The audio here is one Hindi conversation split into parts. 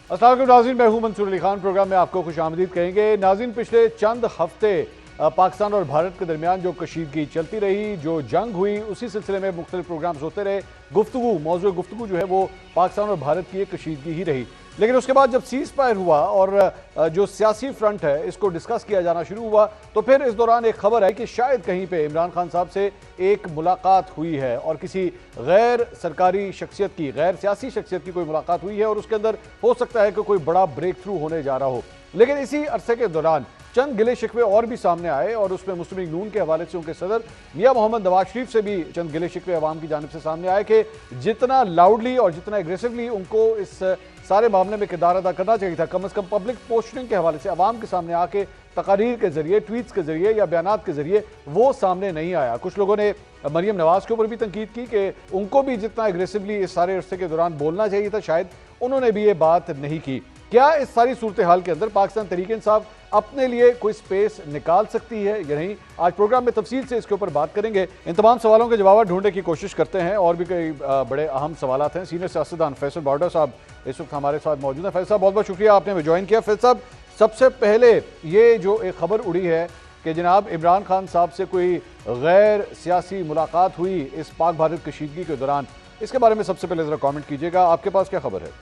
अस्सलाम वालेकुम नाज़रीन, मैं हूं मंसूर अली खान। प्रोग्राम में आपको खुशामदीद कहेंगे। नाज़रीन, पिछले चंद हफ्ते पाकिस्तान और भारत के दरमियान जो कशीदगी चलती रही, जो जंग हुई, उसी सिलसिले में मुख्तलिफ प्रोग्राम्स होते रहे। मौजूद गुफ्तगू जो है वो पाकिस्तान और भारत की एक कशीदगी ही रही। लेकिन उसके बाद जब सीज फायर हुआ और जो सियासी फ्रंट है इसको डिस्कस किया जाना शुरू हुआ, तो फिर इस दौरान एक खबर है कि शायद कहीं पे इमरान खान साहब से एक मुलाकात हुई है और किसी गैर सरकारी शख्सियत की, गैर सियासी शख्सियत की कोई मुलाकात हुई है और उसके अंदर हो सकता है कि कोई बड़ा ब्रेक थ्रू होने जा रहा हो। लेकिन इसी अरसे के दौरान चंद गिले शिकवे और भी सामने आए और उसमें मुस्लिम लीग नून के हवाले से उनके सदर मियां मोहम्मद नवाज शरीफ से भी चंद गिले शिकवे अवाम की जानिब से सामने आए कि जितना लाउडली और जितना एग्रेसिवली उनको इस सारे मामले में किरदार अदा करना चाहिए था, कम अज कम पब्लिक पोस्टरिंग के हवाले से अवाम के सामने आके तकारीर के जरिए, ट्वीट्स के जरिए या बयानात के जरिए वो सामने नहीं आया। कुछ लोगों ने मरियम नवाज के ऊपर भी तनकीद की कि उनको भी जितना एग्रेसिवली इस सारे अरसे के दौरान बोलना चाहिए था, शायद उन्होंने भी ये बात नहीं की। क्या इस सारी सूरत हाल के अंदर पाकिस्तान तहरीक इंसाफ अपने लिए कोई स्पेस निकाल सकती है या नहीं? आज प्रोग्राम में तफसील से इसके ऊपर बात करेंगे। इन तमाम सवालों के जवाब ढूंढने की कोशिश करते हैं और भी कई बड़े अहम सवालात हैं। सीनियर सियासतदान फैसल बॉर्डर साहब इस वक्त हमारे साथ मौजूद हैं। फैसल साहब, बहुत बहुत शुक्रिया आपने ज्वाइन किया। फैसल साहब, सबसे पहले ये जो एक खबर उड़ी है कि जनाब इमरान खान साहब से कोई गैर सियासी मुलाकात हुई इस पाक भारत कशीदगी के दौरान, इसके बारे में सबसे पहले जरा कॉमेंट कीजिएगा। आपके पास क्या खबर है?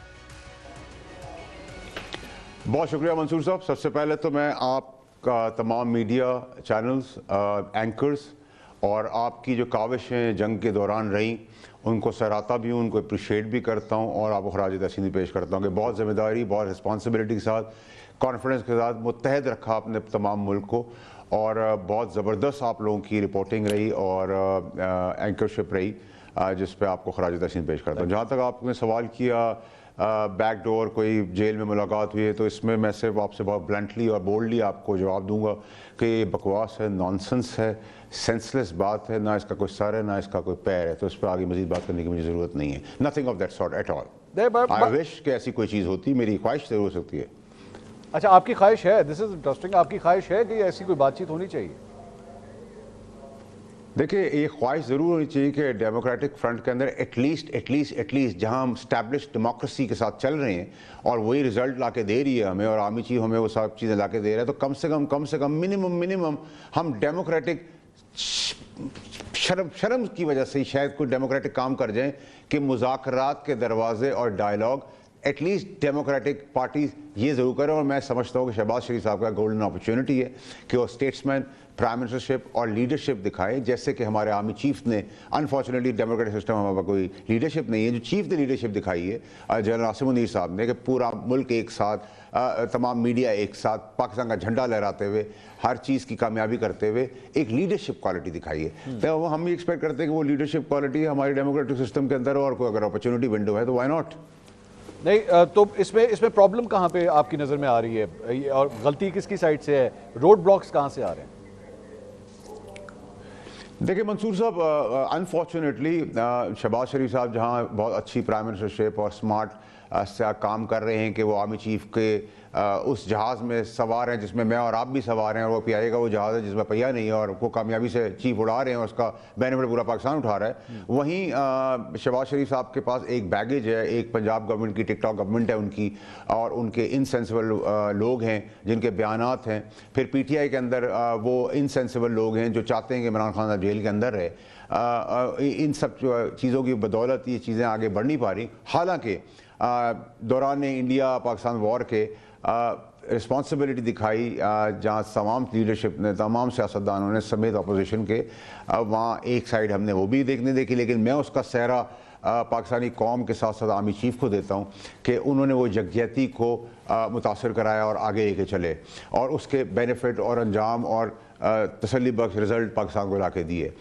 बहुत शुक्रिया मंसूर साहब। सबसे पहले तो मैं आपका तमाम मीडिया चैनल्स, एंकर्स और आपकी जो काविशें जंग के दौरान रहीं उनको सराहता भी हूँ, उनको अप्रिशिएट भी करता हूँ और आपको खराज तहसीन पेश करता हूँ कि बहुत ज़िम्मेदारी, बहुत रिस्पॉन्सिबिलिटी के साथ, कॉन्फिडेंस के साथ मुत्तहद रखा आपने तमाम मुल्क को और बहुत ज़बरदस्त आप लोगों की रिपोर्टिंग रही और एंकरशिप रही, जिस पर आपको खराज तहसीन पेश करता हूँ। जहाँ तक आपने सवाल किया बैकडोर कोई जेल में मुलाकात हुई है, तो इसमें मैं सिर्फ आपसे बहुत ब्लंटली और बोल्डली आपको जवाब दूंगा कि ये बकवास है, नॉनसेंस है, सेंसलेस बात है, ना इसका कोई सर है ना इसका कोई पैर है, तो इस पर आगे मजीद बात करने की मुझे ज़रूरत नहीं है। Nothing of that sort at all. I wish कि ऐसी कोई चीज़ होती, मेरी ख्वाहिश जरूर हो सकती है। अच्छा, आपकी ख्वाहिश है, दिस इज इंटरेस्टिंग, आपकी ख्वाहिश है कि ऐसी कोई बातचीत होनी चाहिए? देखिए, ये ख्वाहिश ज़रूर होनी चाहिए कि डेमोक्रेटिक फ्रंट के अंदर एटलीस्ट जहां हम स्टैब्लिश डेमोक्रेसी के साथ चल रहे हैं और वही रिजल्ट ला के दे रही है हमें और आर्मी चीफ हमें वो सब चीज़ें ला के दे रहा है, तो कम से कम मिनिमम हम डेमोक्रेटिक शर्म की वजह से ही शायद कोई डेमोक्रेटिक काम कर जाएं कि मुज़ाकरात के दरवाजे और डायलॉग एटलीस्ट डेमोक्रेटिक पार्टी ये ज़रूर करें। और मैं समझता हूँ कि शहबाज शरीफ साहब का गोल्डन अपॉर्चुनिटी है कि वो स्टेट्समैन, प्राइम मिनिस्टरशिप और लीडरशिप दिखाएं, जैसे कि हमारे आर्मी चीफ ने। अनफॉर्चुनेटली डेमोक्रेटिक सिस्टम हमारे पास कोई लीडरशिप नहीं है। जो चीफ ने लीडरशिप दिखाई है जनरल आसिम मुनीर साहब ने, कि पूरा मुल्क एक साथ, तमाम मीडिया एक साथ पाकिस्तान का झंडा लहराते हुए, हर चीज़ की कामयाबी करते हुए एक लीडरशिप क्वालिटी दिखाई है। तो हम भी एक्सपेक्ट करते हैं कि वो लीडरशिप क्वालिटी हमारे डेमोक्रेटिक सिस्टम के अंदर हो और कोई अगर अपॉर्चुनिटी विंडो है तो वाई नॉट। नहीं, तो इसमें प्रॉब्लम कहाँ पे आपकी नज़र में आ रही है और गलती किसकी साइड से है? रोड ब्लॉक्स कहाँ से आ रहे हैं? देखिए मंसूर साहब, अनफॉर्चुनेटली शहबाज शरीफ साहब जहाँ बहुत अच्छी प्राइम मिनिस्टरशिप और स्मार्ट से काम कर रहे हैं कि वो आर्मी चीफ के उस जहाज़ में सवार हैं जिसमें मैं और आप भी सवार हैं, और वो पीआईए का वो जहाज़ है जिसमें पहिया नहीं है और वो कामयाबी से चीफ उड़ा रहे हैं और उसका बेनिफिट पूरा पाकिस्तान उठा रहा है। वहीं शहबाज शरीफ साहब के पास एक बैगेज है, एक पंजाब गवर्नमेंट की टिकटॉक गवर्नमेंट है उनकी, और उनके इनसेंसिबल लोग हैं जिनके बयानात हैं। फिर पीटीआई के अंदर वो इनसेंसिबल लोग हैं जो चाहते हैं कि इमरान खान जेल के अंदर रहे। इन सब चीज़ों की बदौलत ये चीज़ें आगे बढ़ नहीं पा रही। हालांकि दौरान इंडिया पाकिस्तान वॉर के रिस्पॉन्सिबिलिटी दिखाई, जहाँ तमाम लीडरशिप ने, तमाम सियासतदानों ने समेत अपोजिशन के, वहाँ एक साइड हमने वो भी देखी, लेकिन मैं उसका सहरा पाकिस्तानी कौम के साथ साथ आर्मी चीफ को देता हूँ कि उन्होंने वो यकजहती को मुतासर कराया और आगे लेके चले और उसके बेनिफिट और अंजाम और तसल्ली बख्श रिज़ल्ट पाकिस्तान को ला के दिए।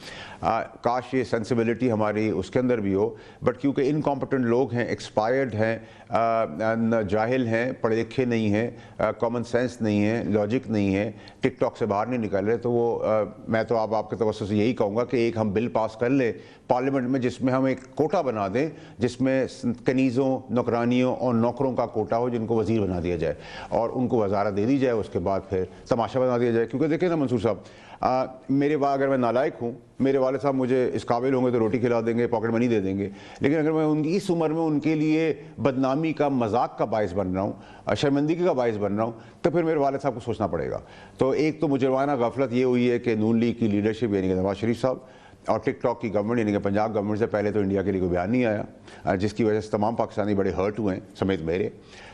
काश ये सेंसिबिलिटी हमारी उसके अंदर भी हो, बट क्योंकि इनकॉम्पिटेंट लोग हैं, एक्सपायर्ड हैं, जाहिल हैं, पढ़े लिखे नहीं हैं, कॉमन सेंस नहीं है, लॉजिक नहीं है, टिकटॉक से बाहर नहीं निकल रहे, तो वो मैं तो आपके तवज्जो से यही कहूँगा कि एक हम बिल पास कर ले पार्लियामेंट में जिसमें हम एक कोटा बना दें, जिसमें कनीज़ों, नौकरानियों और नौकरों का कोटा हो जिनको वज़ीर बना दिया जाए और उनको वजारत दे दी जाए, उसके बाद फिर तमाशा बना दिया जाए। क्योंकि देखिए ना मंसूर साहब, मेरे अगर मैं नालायक हूँ, मेरे वाले साहब मुझे इस काबिल होंगे तो रोटी खिला देंगे, पॉकेट मनी दे देंगे, लेकिन अगर मैं उनकी इस उम्र में उनके लिए बदनामी का, मजाक का बायस बन रहा हूँ, शर्मिंदगी का बायस बन रहा हूँ, तो फिर मेरे वाले साहब को सोचना पड़ेगा। तो एक तो मुजरमाना गफलत ये हुई है कि नून लीग की लीडरशिप यानी कि नवाज शरीफ साहब और टिकटॉक की गवर्नमेंट यानी कि पंजाब गवर्नमेंट से पहले तो इंडिया के लिए कोई बयान नहीं आया, जिसकी वजह से तमाम पाकिस्तानी बड़े हर्ट हुए हैं, समेत मेरे।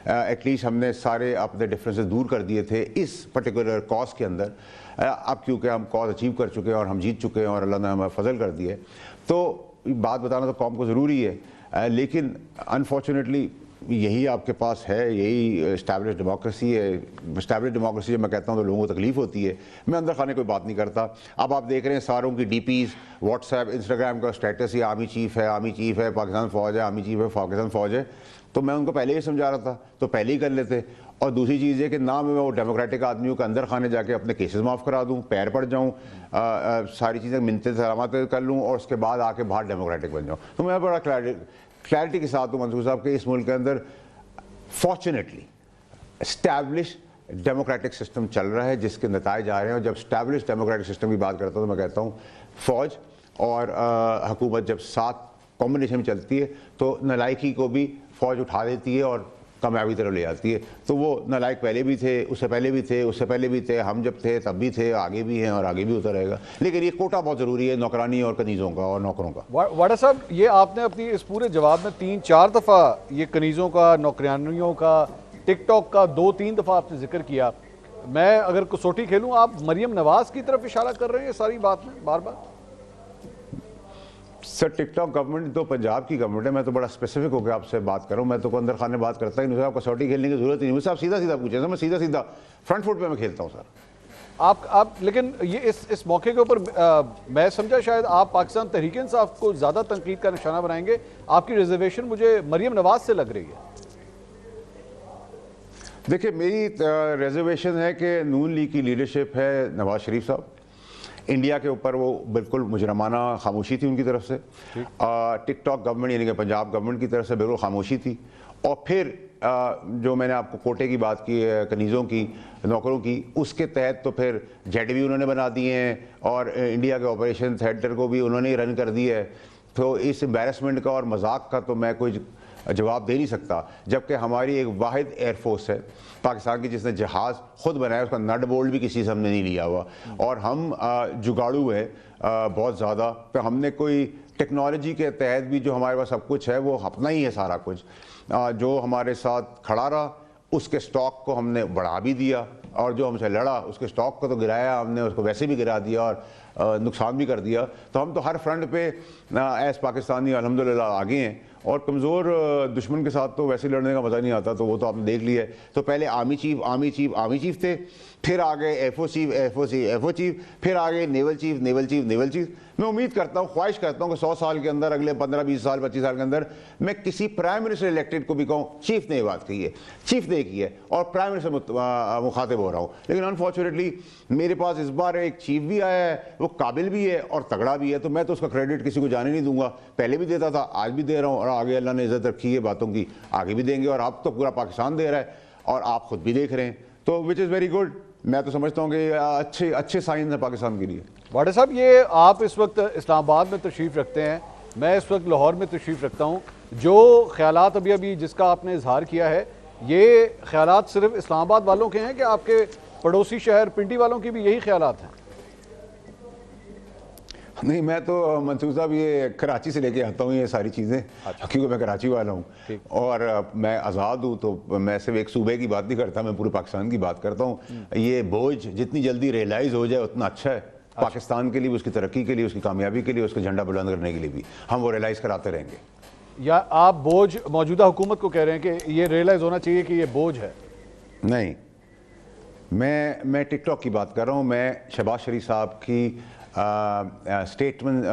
एटलीस्ट हमने सारे अपने डिफरेंसेस दूर कर दिए थे इस पर्टिकुलर कॉज के अंदर। अब क्योंकि हम कॉज अचीव कर चुके हैं और हम जीत चुके हैं और अल्लाह ने हमें फजल कर दिए, तो बात बताना तो कौम को ज़रूरी है, लेकिन अनफॉर्चुनेटली यही आपके पास है, यही इस्टेब्लिश डेमोक्रेसी है। इस्टेब्लिश डेमोक्रेसी जब मैं कहता हूँ तो लोगों को तकलीफ होती है। मैं अंदर खाने कोई बात नहीं करता। अब आप देख रहे हैं सारों की डीपीज़, व्हाट्सएप, इंस्टाग्राम का स्टेटस ही आर्मी चीफ है, आर्मी चीफ है, पाकिस्तान फ़ौज है, आर्मी चीफ है, पाकिस्तान फ़ौज है। तो मैं उनको पहले ही समझा रहा था, तो पहले ही कर लेते। और दूसरी चीज़ है कि ना मैं वो डेमोक्रेटिक आदमियों के अंदर खाने जाके अपने केसेस माफ़ करा दूँ, पैर पड़ जाऊँ, सारी चीज़ें मिन्नतें सलामत कर लूँ और उसके बाद आके बाहर डेमोक्रेटिक बन जाऊँ। तो मैं बड़ा क्लैरिटी के साथ हूँ मंसूर साहब के इस मुल्क के अंदर फॉर्चुनेटली एस्टैब्लिश डेमोक्रेटिक सिस्टम चल रहा है जिसके नताइज आ रहे हैं। और जब एस्टैब्लिश डेमोक्रेटिक सिस्टम की बात करता हूँ तो मैं कहता हूँ फ़ौज और हुकूमत जब साथ कॉम्बिनेशन में चलती है तो नलायकी को भी फ़ौज उठा देती है और कामयाबी तरफ ले जाती है। तो वो नलायक पहले भी थे, उससे पहले भी थे, उससे पहले भी थे, हम जब थे तब भी थे, आगे भी हैं और आगे भी होता रहेगा। लेकिन ये कोटा बहुत ज़रूरी है नौकरानी और कनीज़ों का और नौकरों का। वाडा साहब, ये आपने अपनी इस पूरे जवाब में 3-4 दफ़ा ये कनीज़ों का, नौकरानियों का, टिकटॉक का 2-3 दफ़ा आपने जिक्र किया। मैं अगर कसौटी खेलूँ, आप मरियम नवाज़ की तरफ इशारा कर रहे हैं सारी बात में बार बार। सर, टिकटॉक गवर्नमेंट तो पंजाब की गवर्नमेंट है। मैं तो बड़ा स्पेसिफिक होकर आपसे बात कर रहा हूँ। मैं तो अंदर खाने बात करता ही नहीं। आप कसौटी खेलने की जरूरत ही नहीं। मुझसे आप सीधा सीधा पूछे सर, मैं सीधा सीधा फ्रंट फुट पे मैं खेलता हूँ सर। आप लेकिन ये इस मौके के ऊपर मैं समझा शायद आप पाकिस्तान तहरीक इंसाफ को ज़्यादा तनकीद का निशाना बनाएंगे। आपकी रिजर्वेशन मुझे मरियम नवाज से लग रही है। देखिए, मेरी रिजर्वेशन है कि नून लीग की लीडरशिप है नवाज शरीफ साहब। इंडिया के ऊपर वो बिल्कुल मुजरमाना खामोशी थी उनकी तरफ से। टिकटॉक गवर्नमेंट यानी कि पंजाब गवर्नमेंट की तरफ से बिल्कुल खामोशी थी। और फिर जो मैंने आपको कोटे की बात की है, कनीज़ों की, नौकरों की, उसके तहत तो फिर जेड भी उन्होंने बना दिए हैं और इंडिया के ऑपरेशन थिएटर को भी उन्होंने ही रन कर दिया है। तो इस एम्बेरसमेंट का और मजाक का तो मैं कोई जवाब दे नहीं सकता। जबकि हमारी एक वाहिद एयरफोर्स है पाकिस्तान की जिसने जहाज़ खुद बनाया, उसका नट बोल्ट भी किसी से हमने नहीं लिया हुआ। और हम जुगाड़ू है बहुत ज़्यादा। तो हमने कोई टेक्नोलॉजी के तहत भी जो हमारे पास सब कुछ है वो अपना ही है सारा कुछ। जो हमारे साथ खड़ा रहा उसके स्टॉक को हमने बढ़ा भी दिया और जो हमसे लड़ा उसके स्टॉक को तो गिराया हमने, उसको वैसे भी गिरा दिया और नुकसान भी कर दिया। तो हम तो हर फ्रंट पे एस पाकिस्तानी अल्हम्दुलिल्लाह आगे हैं। और कमज़ोर दुश्मन के साथ तो वैसे लड़ने का मज़ा नहीं आता। तो वो तो आपने देख लिया है। तो पहले आर्मी चीफ थे, फिर आ गए एफओ चीफ, फिर आ गए नेवल चीफ। मैं उम्मीद करता हूँ, ख्वाहिश करता हूँ कि 100 साल के अंदर, अगले 15-20 साल, 25 साल के अंदर मैं किसी प्राइम मिनिस्टर इलेक्टेड को भी कहूँ चीफ ने ये बात कही है, चीफ ने की है और प्राइम मिनिस्टर मुखातिब हो रहा हूँ। लेकिन अनफॉर्चुनेटली मेरे पास इस बार एक चीफ भी आया है, वो काबिल भी है और तगड़ा भी है। तो मैं तो उसका क्रेडिट किसी को जाने नहीं दूंगा। पहले भी देता था, आज भी दे रहा हूँ और आगे अल्लाह ने इज्जत रखी है बातों की, आगे भी देंगे। और अब तो पूरा पाकिस्तान दे रहा है और आप खुद भी देख रहे हैं। तो विच इज़ वेरी गुड। मैं तो समझता हूँ कि अच्छे साइन है पाकिस्तान के लिए। वाडा साहब, ये आप इस वक्त इस्लामाबाद में तशरीफ़ रखते हैं, मैं इस वक्त लाहौर में तशरीफ़ रखता हूँ। जो ख्यालात अभी जिसका आपने इजहार किया है, ये ख्यालात सिर्फ इस्लामाबाद वालों के हैं कि आपके पड़ोसी शहर पिंडी वालों की भी यही ख्यालात हैं? नहीं, मैं तो मंसूर साहब ये कराची से लेके आता हूँ ये सारी चीज़ें। अच्छा। क्योंकि मैं कराची वाला हूँ और मैं आज़ाद हूँ। तो मैं सिर्फ एक सूबे की बात नहीं करता, मैं पूरे पाकिस्तान की बात करता हूँ। ये बोझ जितनी जल्दी रियलाइज़ हो जाए उतना अच्छा है पाकिस्तान के लिए, उसकी तरक्की के लिए, उसकी कामयाबी के लिए, उसका झंडा बुलंद करने के लिए भी हम वो रियलाइज़ कराते रहेंगे। या आप बोझ मौजूदा हुकूमत को कह रहे हैं कि ये रियलाइज़ होना चाहिए कि ये बोझ है? नहीं, मैं टिकटॉक की बात कर रहा हूँ। मैं शहबाज शरीफ साहब की स्टेटमेंट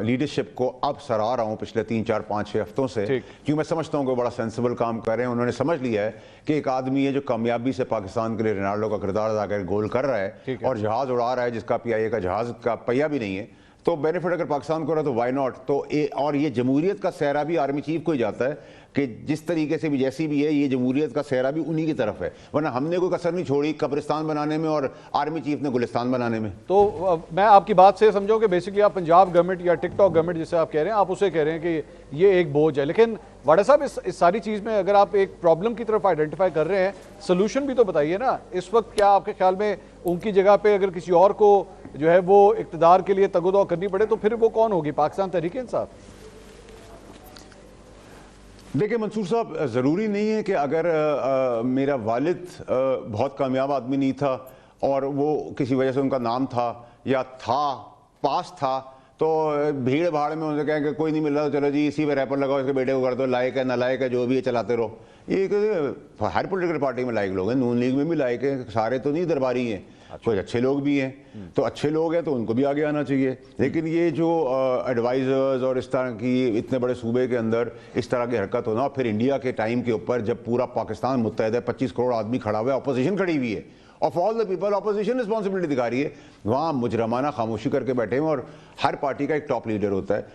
लीडरशिप को अब सराह रहा हूँ पिछले 3-4-5-6 हफ्तों से, क्योंकि मैं समझता हूँ कि बड़ा सेंसिबल काम कर रहे हैं। उन्होंने समझ लिया है कि एक आदमी है जो कामयाबी से पाकिस्तान के लिए रोनाल्डो का किरदार अदा कर गोल कर रहा है और जहाज़ उड़ा रहा है जिसका PIA का जहाज़ का पहिया भी नहीं है। तो बेनिफिट अगर पाकिस्तान को रहा तो वाई नॉट। तो और ये जमहूरियत का सहरा भी आर्मी चीफ को ही जाता है कि जिस तरीके से भी जैसी भी है, ये जमहूरियत का सहरा भी उन्हीं की तरफ है, वरना हमने कोई कसर नहीं छोड़ी कब्रिस्तान बनाने में और आर्मी चीफ ने गुलिस्तान बनाने में। तो मैं आपकी बात से समझूं कि बेसिकली आप पंजाब गवर्नमेंट या टिकटॉक गवर्नमेंट जिसे आप कह रहे हैं, आप उसे कह रहे हैं कि ये एक बोझ है। लेकिन वाडा साहब, इस सारी चीज़ में अगर आप एक प्रॉब्लम की तरफ आइडेंटिफाई कर रहे हैं, सोल्यूशन भी तो बताइए ना। इस वक्त क्या आपके ख्याल में उनकी जगह पे अगर किसी और को जो है वो इक़्तिदार के लिए तगोदो करनी पड़े तो फिर वो कौन होगी? पाकिस्तान तहरीक इंसाफ? देखिए मंसूर साहब, ज़रूरी नहीं है कि अगर मेरा वालिद बहुत कामयाब आदमी नहीं था और वो किसी वजह से उनका नाम था या था पास था तो भीड़ भाड़ में उनसे कहें कि कोई नहीं मिल रहा तो चलो जी इसी पे रैपर लगाओ, इसके बेटे को कर दो, लायक है नालायक है जो भी है चलाते रहो। ये हर पोलिटिकल पार्टी में लायक लोग हैं, नून लीग में भी लायक है, सारे तो नहीं दरबारी हैं, कुछ अच्छे लोग भी हैं। तो अच्छे लोग हैं तो उनको भी आगे आना चाहिए। लेकिन ये जो एडवाइज़र्स और इस तरह की इतने बड़े सूबे के अंदर इस तरह की हरकत होना, और फिर इंडिया के टाइम के ऊपर जब पूरा पाकिस्तान मुत्तहद है, 25 करोड़ आदमी खड़ा हुआ है, अपोजिशन खड़ी हुई है, of all the people opposition responsibility दिखा रही है, वहाँ मुजरमाना खामोशी करके बैठे हैं। और हर पार्टी का एक टॉप लीडर होता है,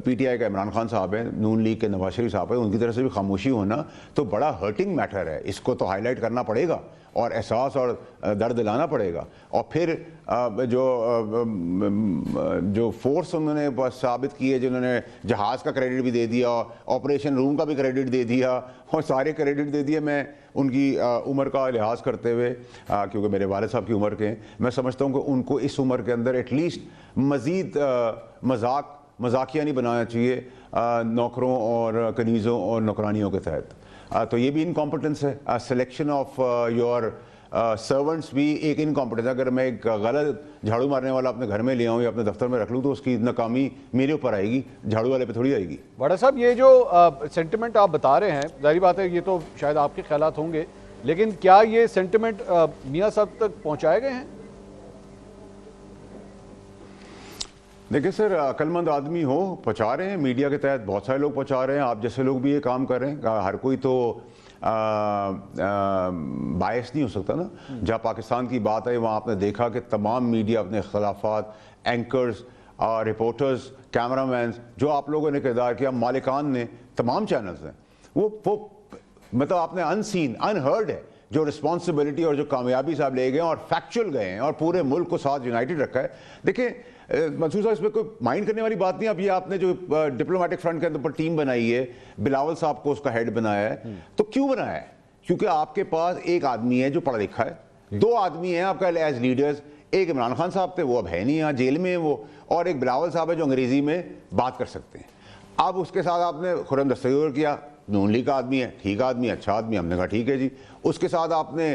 पीटीआई का इमरान खान साहब है, नून लीग के नवाज शरीफ साहब है, उनकी तरफ से भी खामोशी होना तो बड़ा हर्टिंग मैटर है। इसको तो हाईलाइट करना पड़ेगा और एहसास और दर्द दिलाना पड़ेगा। और फिर जो फोर्स उन्होंने साबित की है, जिन्होंने जहाज़ का क्रेडिट भी दे दिया, ऑपरेशन रूम का भी क्रेडिट दे दिया और सारे क्रेडिट दे दिए, मैं उनकी उम्र का लिहाज करते हुए, क्योंकि मेरे वालिद साहब की उम्र के हैं, मैं समझता हूँ कि उनको इस उम्र के अंदर एटलीस्ट मज़ीद मजाकिया नहीं बनाना चाहिए नौकरों और कनीज़ों और नौकरानियों के तहत। तो ये भी इनकॉम्पिटेंस है। सिलेक्शन ऑफ योर सर्वेंट्स भी एक इनकॉम्पिटेंस। अगर मैं एक गलत झाड़ू मारने वाला अपने घर में ले आऊँ या अपने दफ्तर में रख लूँ तो उसकी नाकामी मेरे ऊपर आएगी, झाड़ू वाले पे थोड़ी आएगी। वाडा साहब, ये जो सेंटिमेंट आप बता रहे हैं, जाहिर बात है ये तो शायद आपके ख्यालात होंगे, लेकिन क्या ये सेंटिमेंट मियाँ साहब तक पहुँचाए गए हैं? देखिए सर, अक्लमंद आदमी हो पहुँचा रहे हैं, मीडिया के तहत बहुत सारे लोग पहुँचा रहे हैं, आप जैसे लोग भी ये काम कर रहे हैं। हर कोई तो बायस नहीं हो सकता ना। जहाँ पाकिस्तान की बात है वहाँ आपने देखा कि तमाम मीडिया अपने खिलाफात, एंकर्स, रिपोर्टर्स, कैमरामैन जो आप लोगों ने किरदार किया, मालिकान ने, तमाम चैनल्स हैं, वो मतलब आपने अनसीन अनहर्ड है जो रिस्पॉन्सिबिलिटी और जो कामयाबी साहब ले गए और फैक्चुअल गए हैं और पूरे मुल्क को साथ यूनाइटेड रखा है। देखिए मंसूर साहब, इसमें कोई माइंड करने वाली बात नहीं। अब ये आपने जो डिप्लोमेटिक फ्रंट के ऊपर टीम बनाई है, बिलावल साहब को उसका हेड बनाया है, तो क्यों बनाया है? क्योंकि आपके पास एक आदमी है जो पढ़ा लिखा है, दो आदमी हैं आपका एज लीडर्स, एक इमरान खान साहब थे, वो अब है नहीं यहाँ, जेल में है वो, और एक बिलावल साहब है जो अंग्रेजी में बात कर सकते हैं। अब उसके साथ आपने खुर्रम दस्तगीर किया, नून लीग का आदमी है, ठीक आदमी, अच्छा आदमी, हमने कहा ठीक है जी। उसके साथ आपने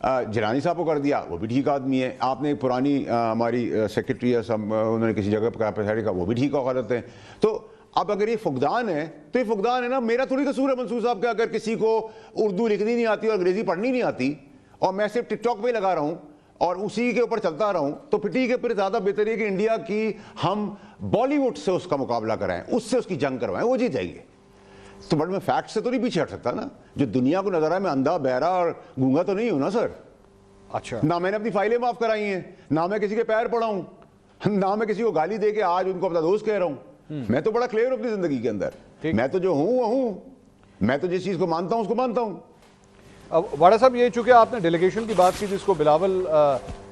जिलानी साहब को कर दिया, वो भी ठीक आदमी है। आपने एक पुरानी हमारी सेक्रेटरी है, सब उन्होंने किसी जगह पर प्रेसिडेंट का, वो भी ठीक गलत है। तो अब अगर ये फुकदान है तो ये फुकदान है ना, मेरा थोड़ी कसूर है मंसूर साहब का। अगर किसी को उर्दू लिखनी नहीं आती और अंग्रेजी पढ़नी नहीं आती और मैं सिर्फ टिकटॉक पे लगा रहा हूँ और उसी के ऊपर चलता रहा हूँ, तो फिर ठीक है, फिर ज़्यादा बेहतर है कि इंडिया की हम बॉलीवुड से उसका मुकाबला कराएं, उससे उसकी जंग करवाएं, वो जीत जाएंगे। तो बट मैं फैक्ट से तो नहीं पीछे हट सकता ना। जो दुनिया को नजर आए, मैं अंधा बहरा और गूंगा तो नहीं हूं ना सर। अच्छा, ना मैंने अपनी फाइलें माफ कराई हैं, ना मैं किसी के पैर पड़ा हूं, ना मैं किसी को गाली दे के आज उनको अपना दोस्त कह रहा हूं। मैं तो बड़ा क्लियर हूं अपनी जिंदगी के अंदर। मैं तो जो हूं वो हूं, मैं तो जिस चीज को मानता हूं उसको मानता हूं। अब वाडा साहब, ये चूंकि आपने डेलीगेशन की बात की जिसको बिलावल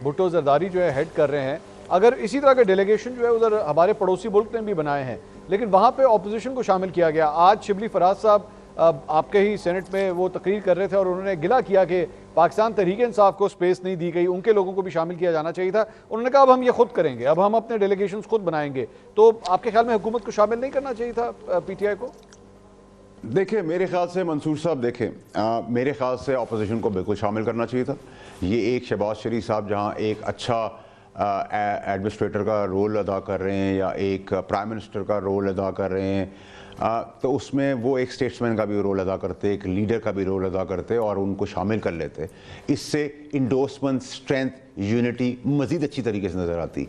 भुट्टो जरदारी जो है हेड कर रहे हैं, अगर इसी तरह के डेलीगेशन जो है उधर हमारे पड़ोसी मुल्क ने भी बनाए हैं, लेकिन वहाँ पे ऑपोजिशन को शामिल किया गया। आज शिबली फराज साहब आपके ही सेनेट में वो तकरीर कर रहे थे और उन्होंने गिला किया कि पाकिस्तान तहरीक इंसाफ को स्पेस नहीं दी गई, उनके लोगों को भी शामिल किया जाना चाहिए था। उन्होंने कहा अब हम ये खुद करेंगे, अब हम अपने डेलीगेशन खुद बनाएंगे। तो आपके ख्याल में हुकूमत को शामिल नहीं करना चाहिए था पीटीआई को? देखिए मेरे ख्याल से मंसूर साहब, देखें मेरे ख्याल से अपोजिशन को बिल्कुल शामिल करना चाहिए था। ये एक शहबाज शरीफ साहब जहाँ एक अच्छा एडमिनिस्ट्रेटर का रोल अदा कर रहे हैं या एक प्राइम मिनिस्टर का रोल अदा कर रहे हैं, तो उसमें वो एक स्टेट्समैन का भी रोल अदा करते, एक लीडर का भी रोल अदा करते और उनको शामिल कर लेते। इससे इंडोर्समेंट, स्ट्रेंथ, यूनिटी मज़ीद अच्छी तरीके से नज़र आती।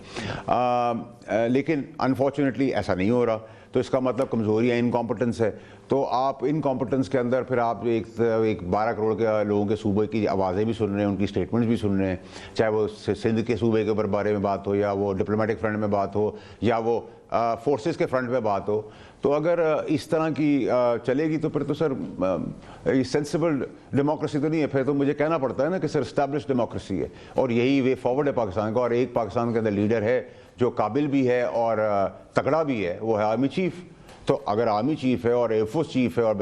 लेकिन अनफॉर्चुनेटली ऐसा नहीं हो रहा। तो इसका मतलब कमज़ोरी है, इनकॉम्पिटेंस है। तो आप इनकॉम्पिटेंस के अंदर फिर आप एक 12 करोड़ के लोगों के सूबे की आवाज़ें भी सुन रहे हैं, उनकी स्टेटमेंट्स भी सुन रहे हैं, चाहे वो सिंध के सूबे के ऊपर बारे में बात हो, या वो डिप्लोमेटिक फ्रंट में बात हो, या वो फोर्सेस के फ्रंट में बात हो। तो अगर इस तरह की चलेगी तो फिर तो सर सेंसिबल डेमोक्रेसी तो नहीं है, फिर तो मुझे कहना पड़ता है ना कि सर इस्टेब्लिश डेमोक्रेसी है, और यही वे फॉरवर्ड है पाकिस्तान का। और एक पाकिस्तान के अंदर लीडर है जो काबिल भी है और तगड़ा भी है, वो है आर्मी चीफ। तो अगर आर्मी चीफ है और एयरफोर्स चीफ है और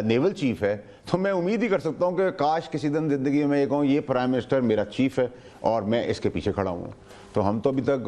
नेवल चीफ है, तो मैं उम्मीद ही कर सकता हूँ कि काश किसी दिन ज़िंदगी में ये कहूँ ये प्राइम मिनिस्टर मेरा चीफ है और मैं इसके पीछे खड़ा हूँ। तो हम तो अभी तक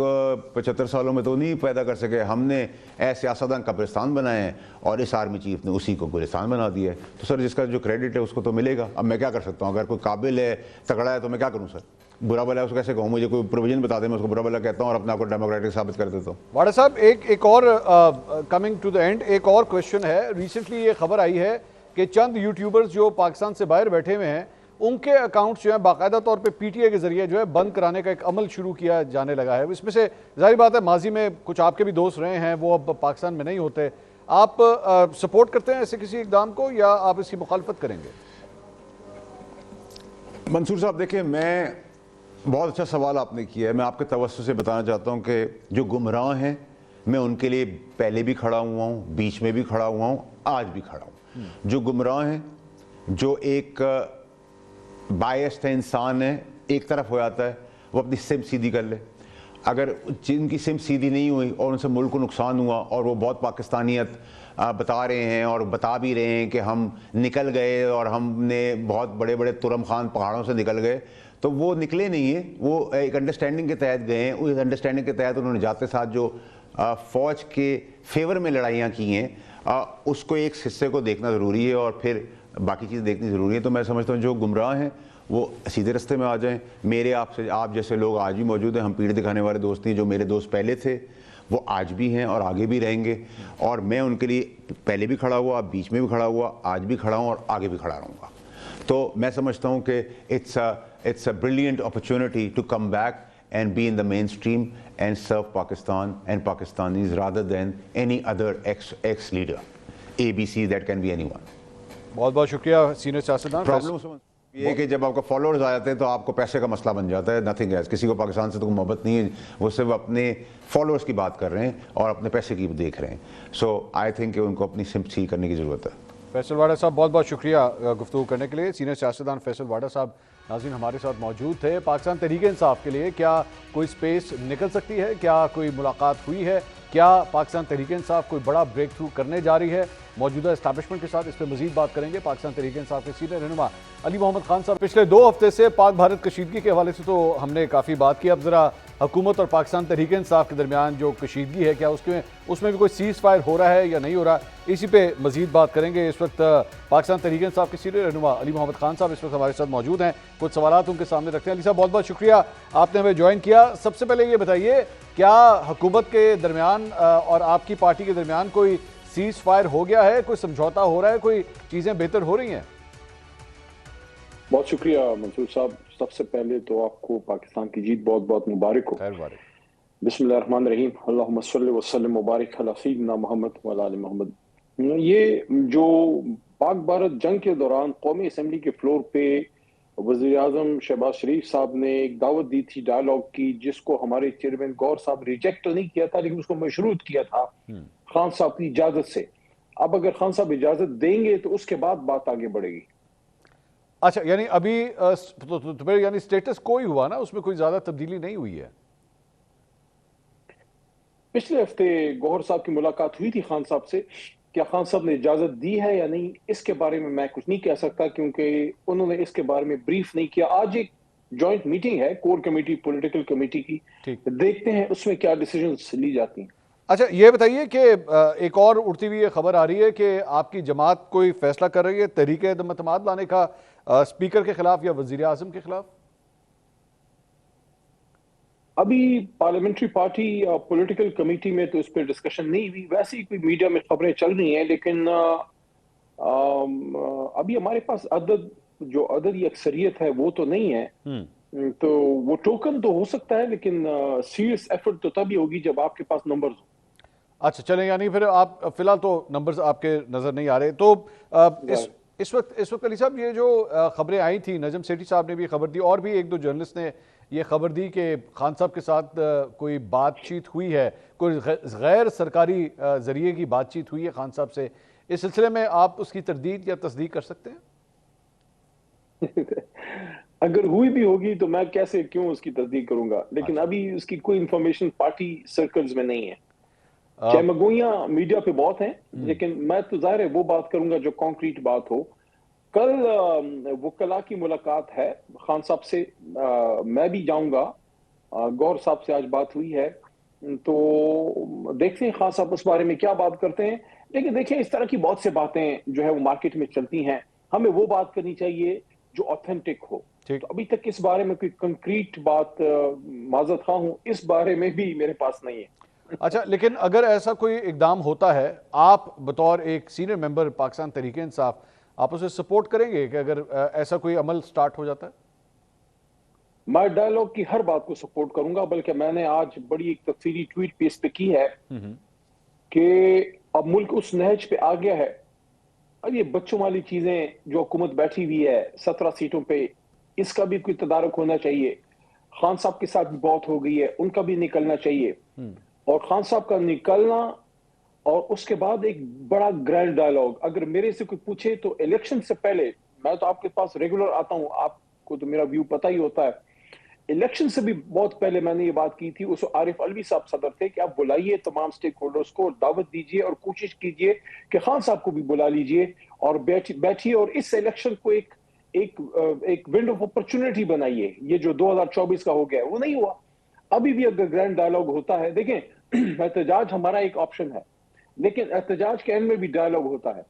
75 सालों में तो नहीं पैदा कर सके, हमने ऐसे सियासतदान कब्रिस्तान बनाए हैं और इस आर्मी चीफ ने उसी को गुलिस्तान बना दिया है। तो सर जिसका जो क्रेडिट है उसको तो मिलेगा। अब मैं क्या कर सकता हूँ, अगर कोई काबिल है, तगड़ा है, तो मैं क्या करूँ सर? बुरा भला उसको कैसे कहूँ? मुझे कोई प्रोविजन बता दे, मैं उसको बुरा भला कहता हूँ और अपने आप को डेमोक्रेटिक साबित कर देता हूँ। वाड़ा साहब, एक और कमिंग टू द एंड, एक और क्वेश्चन है। रिसेंटली ये खबर आई है कि चंद यूट्यूबर्स जो पाकिस्तान से बाहर बैठे हुए हैं, उनके अकाउंट्स जो है बाकायदा तौर पे पीटीए के जरिए जो है बंद कराने का एक अमल शुरू किया जाने लगा है। इसमें से जाहिर बात है माजी में कुछ आपके भी दोस्त रहे हैं, वो अब पाकिस्तान में नहीं होते। आप सपोर्ट करते हैं ऐसे किसी इकदाम को, या आप इसकी मुखालफत करेंगे? मंसूर साहब देखिए, मैं बहुत अच्छा सवाल आपने किया है। मैं आपके तवज्जो से बताना चाहता हूँ कि जो गुमराह हैं, मैं उनके लिए पहले भी खड़ा हुआ हूँ, बीच में भी खड़ा हुआ हूँ, आज भी खड़ा हूँ। जो गुमराह हैं, जो एक बायस्ड इंसान है, एक तरफ हो जाता है, वो अपनी सिम सीधी कर ले। अगर जिनकी सिम सीधी नहीं हुई और उनसे मुल्क को नुकसान हुआ और वो बहुत पाकिस्तानियत बता रहे हैं और बता भी रहे हैं कि हम निकल गए और हमने बहुत बड़े बड़े तुरम खान पहाड़ों से निकल गए, तो वो निकले नहीं है, वो एक अंडरस्टैंडिंग के तहत गए हैं। उस अंडरस्टैंडिंग के तहत उन्होंने जाते साथ जो फ़ौज के फेवर में लड़ाइयाँ की हैं, उसको एक हिस्से को देखना ज़रूरी है और फिर बाकी चीज़ देखनी ज़रूरी है। तो मैं समझता हूँ जो गुमराह हैं वो सीधे रास्ते में आ जाएं। मेरे आप जैसे लोग आज भी मौजूद हैं, हम पीठ दिखाने वाले दोस्त नहीं। जो मेरे दोस्त पहले थे वो आज भी हैं और आगे भी रहेंगे, और मैं उनके लिए पहले भी खड़ा हुआ, बीच में भी खड़ा हुआ, आज भी खड़ा हूँ और आगे भी खड़ा रहूँगा। तो मैं समझता हूँ कि it's a brilliant opportunity to come back and be in the mainstream and serve Pakistan and Pakistanis rather than any other ex-leader. ABC, that can be anyone. बहुत बहुत शुक्रिया सीनियर सियासतदान। प्रॉब्लम ये कि जब आपको फॉलोअर्स आ जाते हैं तो आपको पैसे का मसला बन जाता है, नथिंग एल्स। किसी को पाकिस्तान से तो मोहब्बत नहीं है, वो सिर्फ अपने फॉलोअर्स की बात कर रहे हैं और अपने पैसे की देख रहे हैं। सो आई थिंक कि उनको अपनी सिंपैथी करने की ज़रूरत है। फैसल वाडा साहब, बहुत बहुत शुक्रिया गुफ्तगू करने के लिए। सीनियर सियासतदान फैसल वाडा साहब नाज़रीन हमारे साथ मौजूद थे। पाकिस्तान तहरीक इंसाफ के लिए क्या कोई स्पेस निकल सकती है? क्या कोई मुलाकात हुई है? क्या पाकिस्तान तहरीक इंसाफ कोई बड़ा ब्रेक थ्रू करने जा रही है मौजूदा एस्टैब्लिशमेंट के साथ? इस पर मजीद बात करेंगे पाकिस्तान तहरीक इंसाफ के सीनियर रहनुमा अली मोहम्मद खान साहब। पिछले 2 हफ्ते से पाक भारत कशीदगी के हवाले से तो हमने काफ़ी बात की। अब ज़रा हुकूमत और पाकिस्तान तहरीक इंसाफ के दरमियान जो कशीदगी है, क्या उसमें भी कोई सीज़ फायर हो रहा है या नहीं हो रहा, इसी पे मजीद बात करेंगे। इस वक्त पाकिस्तान तहरीक इंसाफ के सीनियर रहनुमा अली मोहम्मद खान साहब इस वक्त हमारे साथ मौजूद हैं। कुछ सवालात उनके सामने रखते हैं। अली साहब, बहुत बहुत शुक्रिया, आपने हमें ज्वाइन किया। सबसे पहले ये बताइए, क्या हुकूमत के दरमियान और आपकी पार्टी के दरमियान कोई सीज़ फायर हो गया है, कोई समझौता हो रहा है, कोई चीज़ें बेहतर हो रही हैं? बहुत शुक्रिया मंसूर साहब। सबसे पहले तो आपको पाकिस्तान की जीत बहुत बहुत मुबारक हो। बिस्मिल्लाहिर्रहमानिर्रहीम, अल्लाहुम्मा सल्लि व सल्लिम मुबारक अला सय्यिदिना मुहम्मद व अला आलि मुहम्मद। ये जो पाक भारत जंग के दौरान कौमी असम्बली के फ्लोर पे वज़ीर आज़म शहबाज शरीफ साहब ने एक दावत दी थी डायलॉग की, जिसको हमारे चेयरमैन गौर साहब रिजेक्ट तो नहीं किया था, लेकिन उसको मशरूत किया था खान साहब की इजाजत से। अब अगर खान साहब इजाजत देंगे तो उसके बाद बात आगे बढ़ेगी। अच्छा, यानी अभी यानी स्टेटस कोई हुआ ना, उसमें कोई ज्यादा तब्दीली नहीं हुई है? पिछले हफ्ते गौहर साहब की मुलाकात हुई थी खान साहब से। क्या खान साहब ने इजाजत दी है या नहीं, इसके बारे में मैं कुछ नहीं कह सकता, क्योंकि उन्होंने इसके बारे में ब्रीफ नहीं किया। आज एक जॉइंट मीटिंग है कोर कमेटी पॉलिटिकल कमेटी की, देखते हैं उसमें क्या डिसीजंस ली जाती हैं। अच्छा, ये बताइए कि एक और उड़ती हुई ये खबर आ रही है कि आपकी जमात कोई फैसला कर रही है तहरीक एतमाद लाने का स्पीकर के खिलाफ या वजीर आजम के खिलाफ? अभी पार्लियामेंट्री पार्टी पॉलिटिकल कमेटी में तो इस पर डिस्कशन नहीं हुई। वैसे ही कोई मीडिया में खबरें चल रही हैं, लेकिन अभी हमारे पास अददी अक्सरियत है वो तो नहीं है। तो वो टोकन तो हो सकता है, लेकिन सीरियस एफर्ट तो तभी होगी जब आपके पास नंबर्स हो। अच्छा चलें, यानी फिर आप फिलहाल तो नंबर्स आपके नजर नहीं आ रहे। तो इस वक्त अली साहब ये जो खबरें आई थी, नजम सेठी साहब ने भी खबर दी और भी एक दो जर्नलिस्ट ने ये खबर दी कि खान साहब के साथ कोई बातचीत हुई है, कोई गैर सरकारी जरिए की बातचीत हुई है खान साहब से। इस सिलसिले में आप उसकी तरदीद या तस्दीक कर सकते हैं? अगर हुई भी होगी तो मैं कैसे क्यों उसकी तस्दीक करूंगा, लेकिन अभी उसकी कोई इंफॉर्मेशन पार्टी सर्कल्स में नहीं है। चमगोइयां मीडिया पे बहुत हैं, लेकिन मैं तो जाहिर है वो बात करूंगा जो कॉन्क्रीट बात हो। कल वकला की मुलाकात है खान साहब से, मैं भी जाऊंगा। गौर साहब से आज बात हुई है, तो देखते हैं खान साहब उस बारे में क्या बात करते हैं। लेकिन देखिए, इस तरह की बहुत से बातें जो है वो मार्केट में चलती हैं, हमें वो बात करनी चाहिए जो ऑथेंटिक हो। तो अभी तक इस बारे में कोई कंक्रीट बात, माजरत खा हूं, इस बारे में भी मेरे पास नहीं है। अच्छा, लेकिन अगर ऐसा कोई इकदाम होता है, आप बतौर एक सीनियर मेंबर पाकिस्तान तहरीक इंसाफ, आप उसे सपोर्ट करेंगे कि अगर ऐसा कोई अमल स्टार्ट हो जाता है? मैं डायलॉग की हर बात को सपोर्ट करूंगा, बल्कि मैंने आज बड़ी एक तफसीली ट्वीट पे इस पे की है कि अब मुल्क उस नहज पे आ गया है। अब ये बच्चों वाली चीजें जो हुकूमत बैठी हुई है 17 सीटों पे, इसका भी कोई तदारुक होना चाहिए। खान साहब के साथ भी बहुत हो गई है, उनका भी निकलना चाहिए। और खान साहब का निकलना और उसके बाद एक बड़ा ग्रैंड डायलॉग। अगर मेरे से कोई पूछे तो इलेक्शन से पहले, मैं तो आपके पास रेगुलर आता हूं, आपको तो मेरा व्यू पता ही होता है। इलेक्शन से भी बहुत पहले मैंने ये बात की थी, उस आरिफ अलवी साहब सदर थे, कि आप बुलाइए तमाम स्टेक होल्डर्स को, दावत दीजिए और कोशिश कीजिए कि खान साहब को भी बुला लीजिए और बैठिए और इस इलेक्शन को एक विंडो ऑफ अपॉर्चुनिटी बनाइए। ये जो 2024 का हो गया वो नहीं हुआ। अभी भी अगर ग्रैंड डायलॉग होता है, देखें एहतजाज हमारा एक ऑप्शन है, लेकिन एहतजाज के एंड में भी डायलॉग होता है।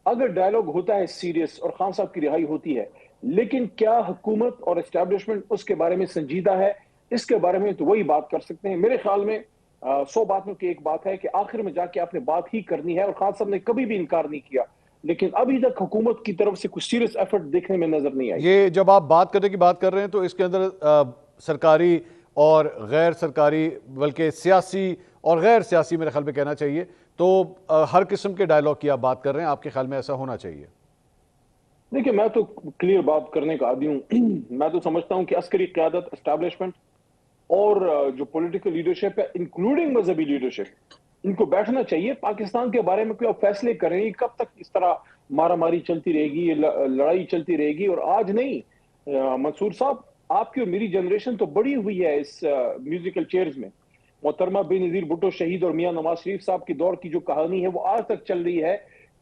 अगर डायलॉग होता है सीरियस और खान साहब की रिहाई होती है, लेकिन क्या हुकूमत और एस्टैब्लिशमेंट उसके बारे में संजीदा है, इसके बारे में तो वही बात कर सकते हैं। मेरे ख्याल में 100 बातों की एक बात है कि आखिर में जाके आपने बात ही करनी है, और खान साहब ने कभी भी इनकार नहीं किया, लेकिन अभी तक हुकूमत की तरफ से कुछ सीरियस एफर्ट देखने में नजर नहीं आई। ये जब आप बात करने की बात कर रहे हैं तो इसके अंदर सरकारी और गैर सरकारी, बल्कि सियासी और गैर सियासी मेरे ख्याल में कहना चाहिए, तो हर किस्म के डायलॉग की आप बात कर रहे हैं, आपके ख्याल में ऐसा होना चाहिए? देखिए, मैं तो क्लियर बात करने का आदी हूं। मैं तो समझता हूं कि अस्करी क़यादत, एस्टैब्लिशमेंट और जो पॉलिटिकल लीडरशिप है, इंक्लूडिंग मजहबी लीडरशिप, इनको बैठना चाहिए। पाकिस्तान के बारे में कोई आप फैसले करेंगे, कब तक इस तरह मारामारी चलती रहेगी, लड़ाई चलती रहेगी? और आज नहीं, मंसूर साहब, आपकी और मेरी जनरेशन तो बड़ी हुई है इस म्यूजिकल चेयर्स में। मोहतरमा बेनजीर भुट्टो शहीद और मियां नवाज शरीफ साहब की दौर की जो कहानी है वो आज तक चल रही है।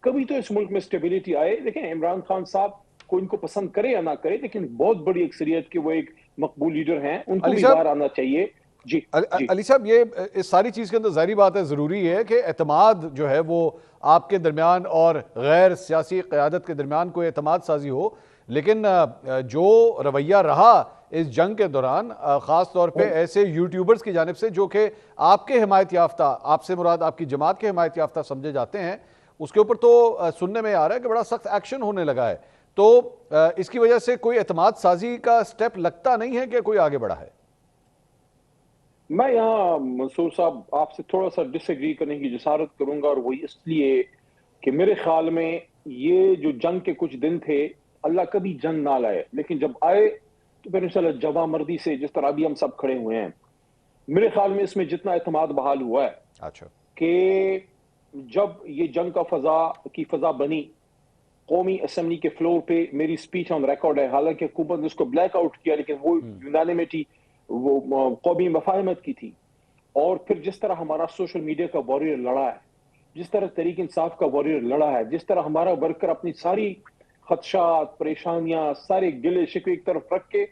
कभी तो इस मुल्क में स्टेबिलिटी आए। देखें, इमरान खान साहब को इनको पसंद करे या ना करे, लेकिन बहुत बड़ी अक्सरियत के वो एक मकबूल लीडर हैं, उनको भी बाहर आना चाहिए। जी अली साहब, ये इस सारी चीज के अंदर जाहिर बात है, जरूरी है कि एतमाद जो है वो आपके दरमियान और गैर सियासी क़यादत के दरमियान कोई एतमाद साजी हो। लेकिन जो रवैया रहा इस जंग के दौरान, खास तौर पे ऐसे यूट्यूबर्स की जानिब से जो कि आपके हिमायत याफ्ता, आपसे मुराद आपकी जमात के हिमायत याफ्ता समझे जाते हैं, उसके ऊपर तो सुनने में आ रहा है कि बड़ा सख्त एक्शन होने लगा है। तो इसकी वजह से कोई एतमाद साजी का स्टेप लगता नहीं है कि कोई आगे बढ़ा है? मैं यहाँ मंसूर साहब आपसे थोड़ा सा डिसएग्री करने की जसारत करूंगा, और वही इसलिए कि मेरे ख्याल में ये जो जंग के कुछ दिन थे, अल्लाह कभी जंग ना लाए, लेकिन जब आए तो फिर इंशाल्लाह जवा मर्दी से, जिस तरह अभी हम सब खड़े हुए हैं, मेरे ख्याल में इसमें जितना एतमाद बहाल हुआ है, अच्छा, कि जब ये जंग का फजा बनी, कौमी असेंबली के फ्लोर पे मेरी स्पीच ऑन रिकॉर्ड है। हालांकि हुकूमत ने उसको ब्लैक आउट किया, लेकिन वो यूनानिमिटी, वो कौमी मफाहमत की थी। और फिर जिस तरह हमारा सोशल मीडिया का वॉरियर लड़ा है, जिस तरह तहरीक इंसाफ का वॉरियर लड़ा है, जिस तरह हमारा वर्कर अपनी सारी खदशात, परेशानियां, सारे गिले शिकवे एक तरफ रख के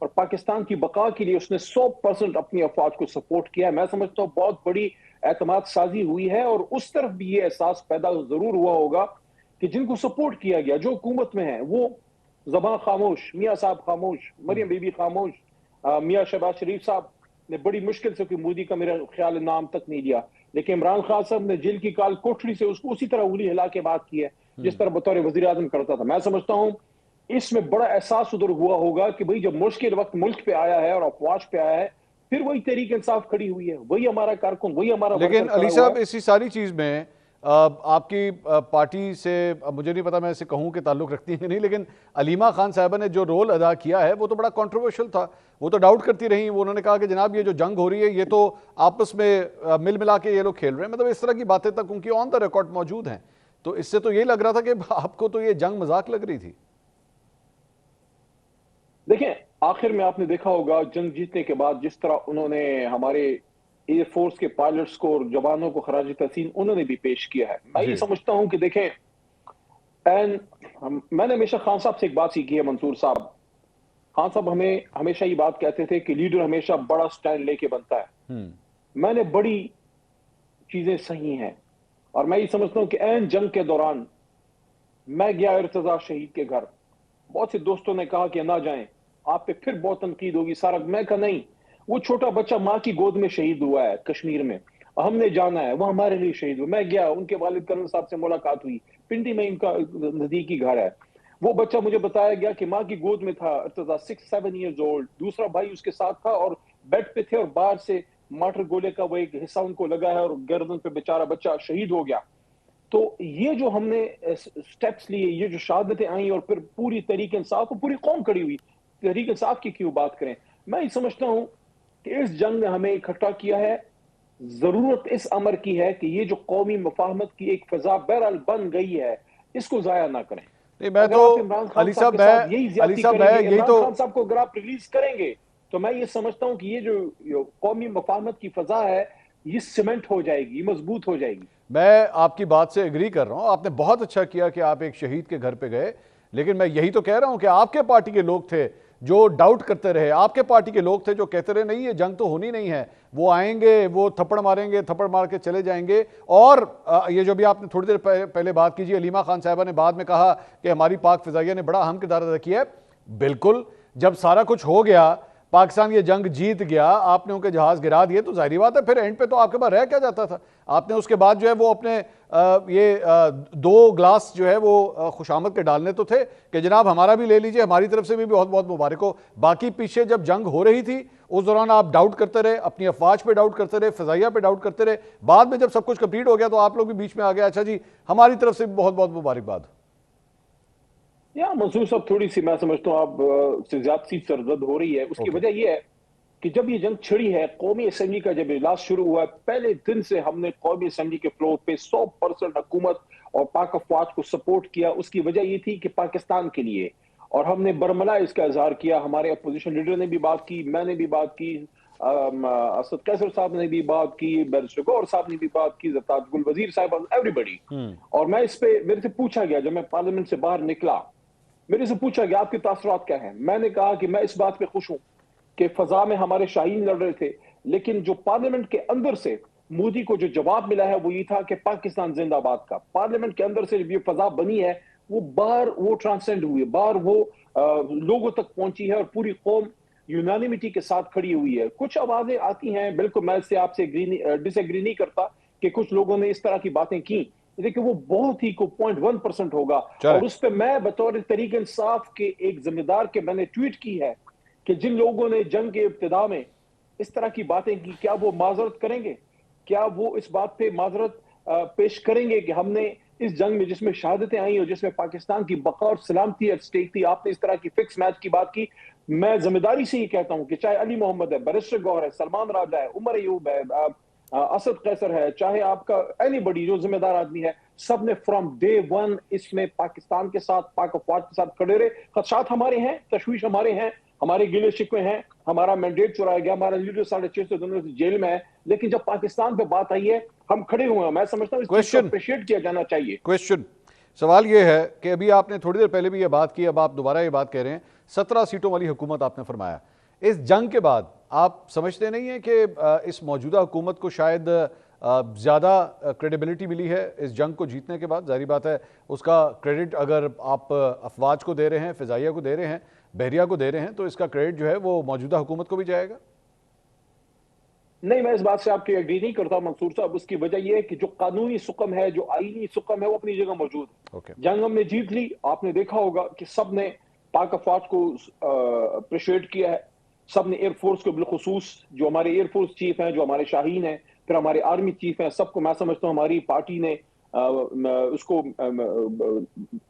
और पाकिस्तान की बका के लिए उसने 100% अपनी अफवाज को सपोर्ट किया। मैं समझता हूँ बहुत बड़ी एतमाद साजी हुई है, और उस तरफ भी ये एहसास पैदा जरूर हुआ होगा कि जिनको सपोर्ट किया गया, जो हुकूमत में है, वो ज़बान खामोश, मियाँ साहब खामोश, मरियम बीबी खामोश, मियाँ शहबाज शरीफ साहब ने बड़ी मुश्किल से कि मोदी का मेरा ख्याल नाम तक नहीं लिया, लेकिन इमरान खान साहब ने जेल की काल कोठरी से उसको उसी तरह उंगली हिला के बात की है जिस तरह बतौर वजीर आजम करता था। मैं समझता हूँ इसमें बड़ा एहसास उधर हुआ होगा कि भाई जब मुश्किल वक्त मुल्क पे आया है और अफवाज पे आया है, फिर वही तहरीक इंसाफ खड़ी हुई है, वही हमारा कारकुन, वही हमारा। लेकिन अली साहब इसी सारी चीज में आपकी पार्टी से मुझे नहीं पता मैं इसे कहूं कि ताल्लुक रखती है कि नहीं, लेकिन अलीमा खान साहबा ने जो रोल अदा किया है वो तो बड़ा कंट्रोवर्शियल था। वो तो डाउट करती रही, वो उन्होंने कहा कि जनाब ये जो जंग हो रही है ये तो आपस में मिल मिला के ये लोग खेल रहे हैं, मतलब इस तरह की बातें तक उनकी ऑन द रिकॉर्ड मौजूद हैं। तो इससे तो ये लग रहा था कि आपको तो ये जंग मजाक लग रही थी। देखें, आखिर में आपने देखा होगा जंग जीतने के बाद जिस तरह उन्होंने हमारे एयरफोर्स के पायलट्स को और जवानों को खराज तहसीन उन्होंने भी पेश किया है। मैं ये समझता हूं कि देखें, मैंने हमेशा खान साहब से एक बात सीखी है, मंसूर साहब, खान साहब हमें हमेशा ये बात कहते थे कि लीडर हमेशा बड़ा स्टैंड लेके बनता है। मैंने बड़ी चीजें सही हैं, और मैं ये समझता हूं कि ऐन जंग के दौरान मैं गया इर्तजा शहीद के घर, बहुत से दोस्तों ने कहा कि ना जाएं, आप पे फिर बहुत तनकीद होगी सारा। मैं कहा नहीं, वो छोटा बच्चा माँ की गोद में शहीद हुआ है कश्मीर में, हमने जाना है, वो हमारे लिए शहीद हुआ। मैं गया, उनके वालिद कर्नल साहब से मुलाकात हुई, पिंडी में इनका नजदीकी घर है। वो बच्चा मुझे बताया गया कि माँ की गोद में था, 6-7 ईयर्स ओल्ड, दूसरा भाई उसके साथ था और बेड पे थे, और बाहर से माटर गोले का वो एक हिस्सा उनको लगा है और गर्दन पे बेचारा बच्चा शहीद हो गया। तो ये जो हमने स्टेप्स लिए, ये जो शहादतें आई, और फिर पूरी तहरीक इंसाफ, पूरी कौम खड़ी हुई, तहरीक इंसाफ की क्यों बात करें। मैं ये समझता हूं कि इस जंग ने हमें इकट्ठा किया है। जरूरत इस अमर की है कि ये जो कौमी मुफाहमत की एक फिजा बहरहाल बन गई है, इसको जाया ना करें। नहीं, मैं तो अली साहब मैं यही तो खान साहब को अगर आप रिलीज करेंगे तो मैं ये समझता हूं कि ये जो कौमी मुफाहमत की फिजा है ये सीमेंट हो जाएगी, मजबूत हो जाएगी। मैं आपकी बात से एग्री कर रहा हूं, आपने बहुत अच्छा किया कि आप एक शहीद के घर पे गए, लेकिन मैं यही तो कह रहा हूं कि आपके पार्टी के लोग थे जो डाउट करते रहे, आपके पार्टी के लोग थे जो कहते रहे नहीं ये जंग तो होनी नहीं है, वो आएंगे, वो थप्पड़ मारेंगे, थप्पड़ मार के चले जाएंगे। और ये जो भी आपने थोड़ी देर पहले बात कीजिए, अलीमा खान साहबा ने बाद में कहा कि हमारी पाक फिजाइया ने बड़ा अहम किरदार अदा किया है। बिल्कुल, जब सारा कुछ हो गया, पाकिस्तान ये जंग जीत गया, आपने उनके जहाज गिरा दिए, तो जाहिर बात है फिर एंड पे तो आपके पास रह क्या जाता था। आपने उसके बाद जो है वो अपने ये 2 ग्लास जो है वो खुशामद के डालने तो थे कि जनाब हमारा भी ले लीजिए, हमारी तरफ से भी बहुत बहुत मुबारक हो। बाकी पीछे जब जंग हो रही थी उस दौरान आप डाउट करते रहे, अपनी अफवाज पे डाउट करते रहे, फिजाइया पे डाउट करते रहे। बाद में जब सब कुछ कंप्लीट हो गया तो आप लोग भी बीच में आ गए, अच्छा जी हमारी तरफ से भी बहुत बहुत मुबारकबाद। या मंसूर साहब, थोड़ी सी मैं समझता हूँ आप से ज्यादा सरदर्द हो रही है। उसकी वजह यह है कि जब ये जंग छिड़ी है, कौमी असेंबली का जब इजलास शुरू हुआ है, पहले दिन से हमने कौमी असेंबली के फ्लोर पे 100% हुकूमत और पाक अफवाज को सपोर्ट किया। उसकी वजह ये थी कि पाकिस्तान के लिए, और हमने बरमला इसका इजहार किया। हमारे अपोजिशन लीडर ने भी बात की, मैंने भी बात की, असद कैसर साहब ने भी बात की, बैरिस्टर गौहर साहब ने भी बात की, ज़रताज गुल वजीर साहब, एवरीबडी। और मैं इस पे, मेरे से पूछा गया जब मैं पार्लियामेंट से बाहर निकला, मेरे से पूछा गया आपके तासुरात क्या है। मैंने कहा कि मैं इस बात पे खुश हूं कि फजा में हमारे शाहीन लड़ रहे थे, लेकिन जो पार्लियामेंट के अंदर से मोदी को जो जवाब मिला है वो ये था कि पाकिस्तान जिंदाबाद का। पार्लियामेंट के अंदर से जो फजा बनी है वो बाहर वो ट्रांसेंड हुई है, बाहर वो लोगों तक पहुंची है और पूरी कौम यूनानिमिटी के साथ खड़ी हुई है। कुछ आवाजें आती हैं, बिल्कुल मैं इससे आपसे डिसएग्री नहीं करता कि कुछ लोगों ने इस तरह की बातें की, लेकिन वो बहुत ही को 0.1% होगा। और उस पर मैं बतौर तहरीक इंसाफ के एक जिम्मेदार के मैंने ट्वीट की है कि जिन लोगों ने जंग के इब्तिदा में इस तरह की बातें की, क्या वो माजरत करेंगे, क्या वो इस बात पे माजरत पेश करेंगे कि हमने इस जंग में जिसमें शहादतें आई और जिसमें पाकिस्तान की बका और सलामती एट स्टेक थी, आपने इस तरह की फिक्स मैच की बात की। मैं जिम्मेदारी से ही कहता हूं कि चाहे अली मोहम्मद है, बैरिस्टर गौहर है, सलमान राजा है, उमर अयूब है, असद कैसर है, चाहे आपका एनीबडी जो जिम्मेदार आदमी है, सब ने फ्रॉम डे 1 इसमें पाकिस्तान के साथ, पाक अफवाज के साथ खड़े रहे। खदशात हमारे हैं, तशवीश हमारे हैं, हमारे गिले शिकवे हैं, हमारा मैंडेट चुराया गया, हमारा लीडर 650 दिनों से जेल में है, लेकिन जब पाकिस्तान पे बात आई है हम खड़े हुए हैं। मैं समझता हूं इस चीज को अप्रिशिएट किया जाना चाहिए। क्वेश्चन, सवाल ये है कि अभी आपने थोड़ी देर पहले भी ये बात की, अब आप दोबारा ये बात कह रहे हैं, 17 सीटों वाली हुकूमत आपने फरमाया। इस जंग के बाद आप समझते नहीं है कि इस मौजूदा हुकूमत को शायद ज़्यादा क्रेडिबिलिटी मिली है इस जंग को जीतने के बाद? जाहिर बात है उसका क्रेडिट अगर आप अफवाज को दे रहे हैं, फिजाइया को दे रहे हैं, बहरिया को दे रहे हैं, तो इसका क्रेडिट जो है वो मौजूदा हुकूमत को भी जाएगा? नहीं, मैं इस बात से आपकी एग्री नहीं करता मंसूर साहब। उसकी वजह यह है कि जो कानूनी सुकम है, जो आईनी सुकम है, वो अपनी जगह मौजूद है। जंग हमने जीत ली, आपने देखा होगा कि सब ने पाक अफवाज को अप्रिशिएट किया है। सब ने एयरफोर्स को बिलखुसूस, जो हमारे एयरफोर्स चीफ हैं, जो हमारे शाहीन हैं, फिर हमारे आर्मी चीफ हैं, सबको मैं समझता हूँ हमारी पार्टी ने उसको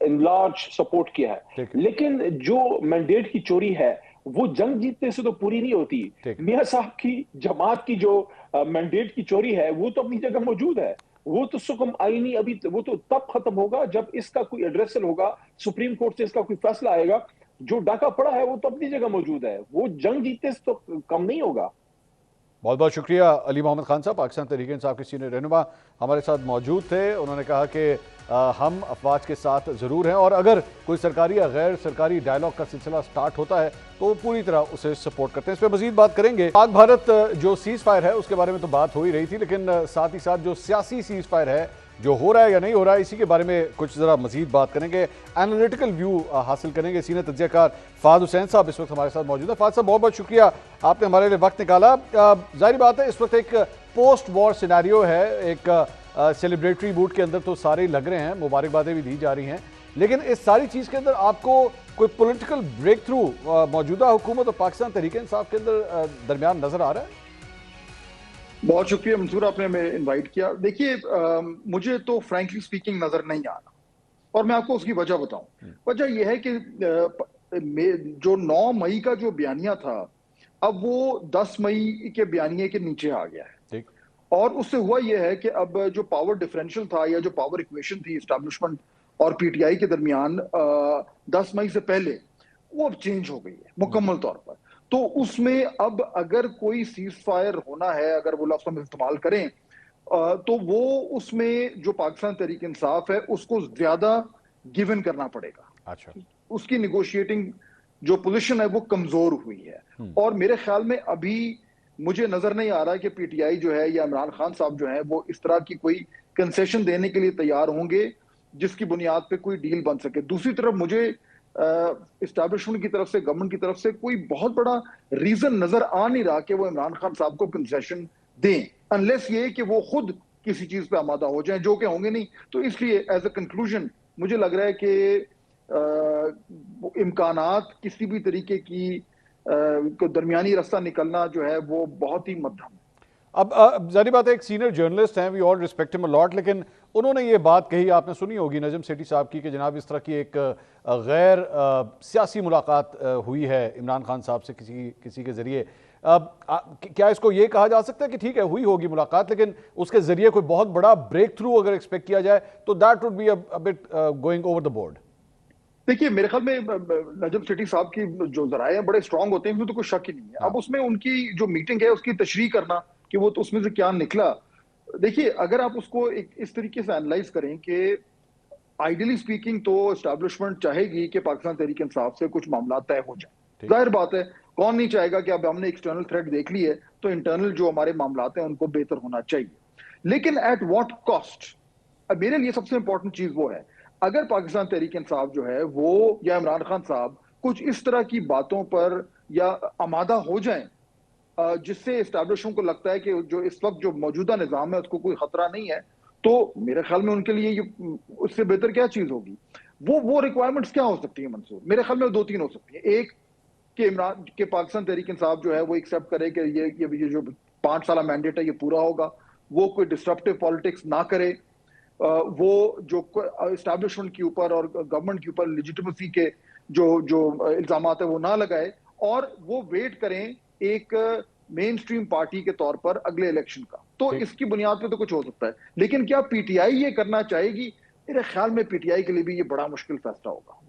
इनलार्ज सपोर्ट किया है। लेकिन जो मैंडेट की चोरी है वो जंग जीतने से तो पूरी नहीं होती। मियां साहब की जमात की जो मैंडेट की चोरी है वो तो अपनी जगह मौजूद है, वो तो सुकम आईनी अभी वो तो तब खत्म होगा जब इसका कोई एड्रेसल होगा, सुप्रीम कोर्ट से इसका कोई फैसला आएगा। जो डाका पड़ा है वो तो अपनी जगह मौजूद है, वो जंग जीतने से तो कम नहीं होगा। बहुत बहुत शुक्रिया अली मोहम्मद खान साहब, पाकिस्तान तहरीक इंसाफ के सीनियर रहनुमा हमारे साथ मौजूद थे। उन्होंने कहा कि हम अफवाज के साथ ज़रूर हैं और अगर कोई सरकारी या गैर सरकारी डायलॉग का सिलसिला स्टार्ट होता है तो पूरी तरह उसे सपोर्ट करते हैं। इस पर मजीद बात करेंगे। पाक भारत जो सीज़ फायर है उसके बारे में तो बात हो ही रही थी, लेकिन साथ ही साथ जो सियासी सीज़ फायर है जो हो रहा है या नहीं हो रहा है, इसी के बारे में कुछ ज़रा मजीद बात करेंगे, एनालिटिकल व्यू हासिल करेंगे। सीनियर तज्ज़ियाकार फ़ाद हुसैन साहब इस वक्त हमारे साथ मौजूद है। फ़ाद साहब, बहुत बहुत शुक्रिया, आपने हमारे लिए वक्त निकाला। जाहिर बात है इस वक्त एक पोस्ट वॉर सिनेरियो है, एक सेलिब्रेटरी मूड के अंदर तो सारे ही लग रहे हैं, मुबारकबादें भी दी जा रही हैं, लेकिन इस सारी चीज़ के अंदर आपको कोई पॉलिटिकल ब्रेक थ्रू मौजूदा हुकूमत और पाकिस्तान तहरीक इंसाफ के अंदर दरमियान नजर आ रहा है? बहुत शुक्रिया मंसूर, आपने हमें इनवाइट किया। देखिए, मुझे तो फ्रैंकली स्पीकिंग नजर नहीं आ रहा और मैं आपको उसकी वजह बताऊं। वजह यह है कि जो 9 मई का जो बयानिया था अब वो 10 मई के बयानिए के नीचे आ गया है और उससे हुआ यह है कि अब जो पावर डिफरेंशियल था या जो पावर इक्वेशन थी एस्टैब्लिशमेंट और पीटीआई के दरमियान 10 मई से पहले वो अब चेंज हो गई है मुकम्मल तौर पर। तो उसमें अब अगर कोई सीज फायर होना है, अगर वो लफ्ज़ हम इस्तेमाल करें, तो वो उसमें जो पाकिस्तान तहरीक इंसाफ है उसको ज्यादा गिवन करना पड़ेगा। अच्छा, उसकी निगोशिएटिंग जो पोजीशन है वो कमजोर हुई है और मेरे ख्याल में अभी मुझे नजर नहीं आ रहा कि पीटीआई जो है या इमरान खान साहब जो है वो इस तरह की कोई कंसेशन देने के लिए तैयार होंगे जिसकी बुनियाद पे कोई डील बन सके। दूसरी तरफ मुझे इस्टेब्लिशमेंट की तरफ से, गवर्नमेंट की तरफ से कोई बहुत बड़ा रीजन नजर आ नहीं रहा कि वो इमरान खान साहब को कंसेशन दें, अनलेस ये कि वो खुद किसी चीज पे आमादा हो जाए, जो कि होंगे नहीं। तो इसलिए एज अ कंक्लूजन मुझे लग रहा है कि इम्कानात किसी भी तरीके की दरमियानी रास्ता निकलना जो है वो बहुत ही मध्यम। अब जारी बात है, एक सीनियर जर्नलिस्ट हैं, we all respect him a lot, लेकिन उन्होंने ये बात कही, आपने सुनी होगी नजम सेठी साहब की, कि जनाब इस तरह की एक गैर सियासी मुलाकात हुई है इमरान खान साहब से किसी के जरिए। क्या इसको ये कहा जा सकता है कि ठीक है हुई होगी मुलाकात, लेकिन उसके जरिए कोई बहुत बड़ा ब्रेक थ्रू अगर एक्सपेक्ट किया जाए तो that would be a bit going over the board? देखिए, मेरे ख्याल में नजम सेठी साहब की जो जराए हैं बड़े स्ट्रांग होते हैं, इसमें तो कोई शक ही नहीं है। अब उसमें उनकी जो मीटिंग है उसकी तशरीह करना कि वो तो उसमें से क्या निकला, देखिए अगर आप उसको एक इस तरीके से एनालाइज करें कि आइडियली स्पीकिंग तो एस्टैब्लिशमेंट चाहेगी कि पाकिस्तान तहरीक इंसाफ से कुछ मामला तय हो जाए। जाहिर बात है, कौन नहीं चाहेगा कि अब हमने एक्सटर्नल थ्रेट देख ली है तो इंटरनल जो हमारे मामला हैं उनको बेहतर होना चाहिए, लेकिन एट व्हाट कॉस्ट? अब मेरे लिए सबसे इंपॉर्टेंट चीज वो है, अगर पाकिस्तान तहरीक इंसाफ जो है वो या इमरान खान साहब कुछ इस तरह की बातों पर या आमादा हो जाएं जिससे एस्टैब्लिशमेंट को लगता है कि जो इस वक्त जो मौजूदा निजाम है उसको कोई खतरा नहीं है, तो मेरे ख्याल में उनके लिए ये उससे बेहतर क्या चीज होगी? वो रिक्वायरमेंट्स क्या हो सकती है मंसूर? मेरे ख्याल में 2-3 हो सकती है। एक कि इमरान के पाकिस्तान तहरीक इंसाफ जो है वो एक्सेप्ट करे कि ये जो 5 साल मैंडेट है ये पूरा होगा, वो कोई डिस्ट्रप्टिव पॉलिटिक्स ना करे, वो जो एस्टैब्लिशमेंट के ऊपर और गवर्नमेंट के ऊपर लेजिटिमेसी के जो इल्जाम है वो ना लगाए, और वो वेट करें एक मेन स्ट्रीम पार्टी के तौर पर अगले इलेक्शन का। तो इसकी बुनियाद पे तो कुछ हो सकता है, लेकिन क्या पीटीआई ये करना चाहेगी? मेरे ख्याल में पीटीआई के लिए भी ये बड़ा मुश्किल फैसला होगा।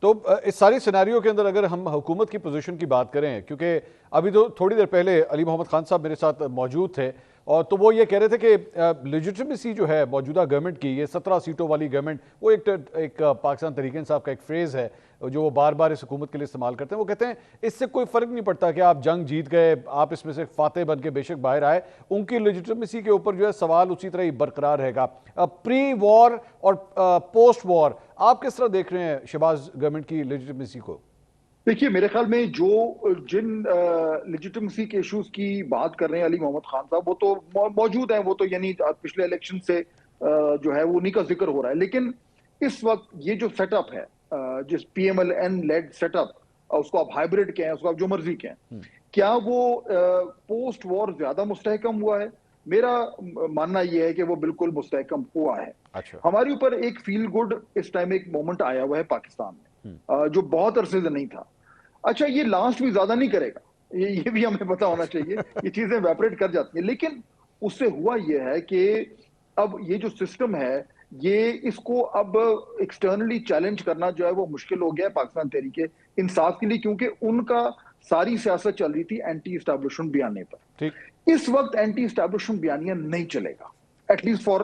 तो इस सारी सिनेरियो के अंदर अगर हम हुकूमत की पोजीशन की बात करें, क्योंकि अभी तो थोड़ी देर पहले अली मोहम्मद खान साहब मेरे साथ मौजूद थे और तो वो ये कह रहे थे कि लेजिटिमेसी जो है मौजूदा गवर्नमेंट की, ये 17 सीटों वाली गवर्नमेंट, वो एक पाकिस्तान तहरीक इंसाफ का एक फ्रेज़ है जो वो बार बार इस हुकूमत के लिए इस्तेमाल करते हैं। वो कहते हैं इससे कोई फ़र्क नहीं पड़ता कि आप जंग जीत गए, आप इसमें से फातेह बन के बेशक बाहर आए, उनकी लेजिटिमेसी के ऊपर जो है सवाल उसी तरह ही बरकरार रहेगा। प्री वॉर और पोस्ट वॉर आप किस तरह देख रहे हैं शहबाज गवर्नमेंट की लेजिटिमेसी को? देखिए, मेरे ख्याल में जिन लेजिटिमेसी के इश्यूज की बात कर रहे हैं अली मोहम्मद खान साहब, वो तो मौजूद हैं, वो तो यानी पिछले इलेक्शन से जो है वो उन्हीं का जिक्र हो रहा है। लेकिन इस वक्त ये जो सेटअप है, जिस PMLN लेड सेटअप, उसको आप हाइब्रिड कहें, उसको आप जो मर्जी कहें, क्या वो पोस्ट वॉर ज्यादा मुस्तहकम हुआ है? मेरा मानना यह है कि वो बिल्कुल मुस्तहकम हुआ है। अच्छा। हमारे ऊपर एक फील गुड इस टाइम एक मोमेंट आया हुआ है पाकिस्तान में, जो बहुत अरसे से नहीं था। अच्छा, ये लास्ट भी ज्यादा नहीं करेगा, ये भी हमें पता होना चाहिए। ये चीजें वेपरेट कर जाती हैं, लेकिन उससे हुआ ये है कि अब ये जो सिस्टम है, ये इसको अब एक्सटर्नली चैलेंज करना जो है वो मुश्किल हो गया है पाकिस्तान तहरीके इंसाफ के लिए, क्योंकि उनका सारी सियासत चल रही थी एंटी एस्टैब्लिशमेंट बयाने पर। इस वक्त एंटी एस्टैब्लिशमेंट बयानिया नहीं चलेगा, एटलीस्ट फॉर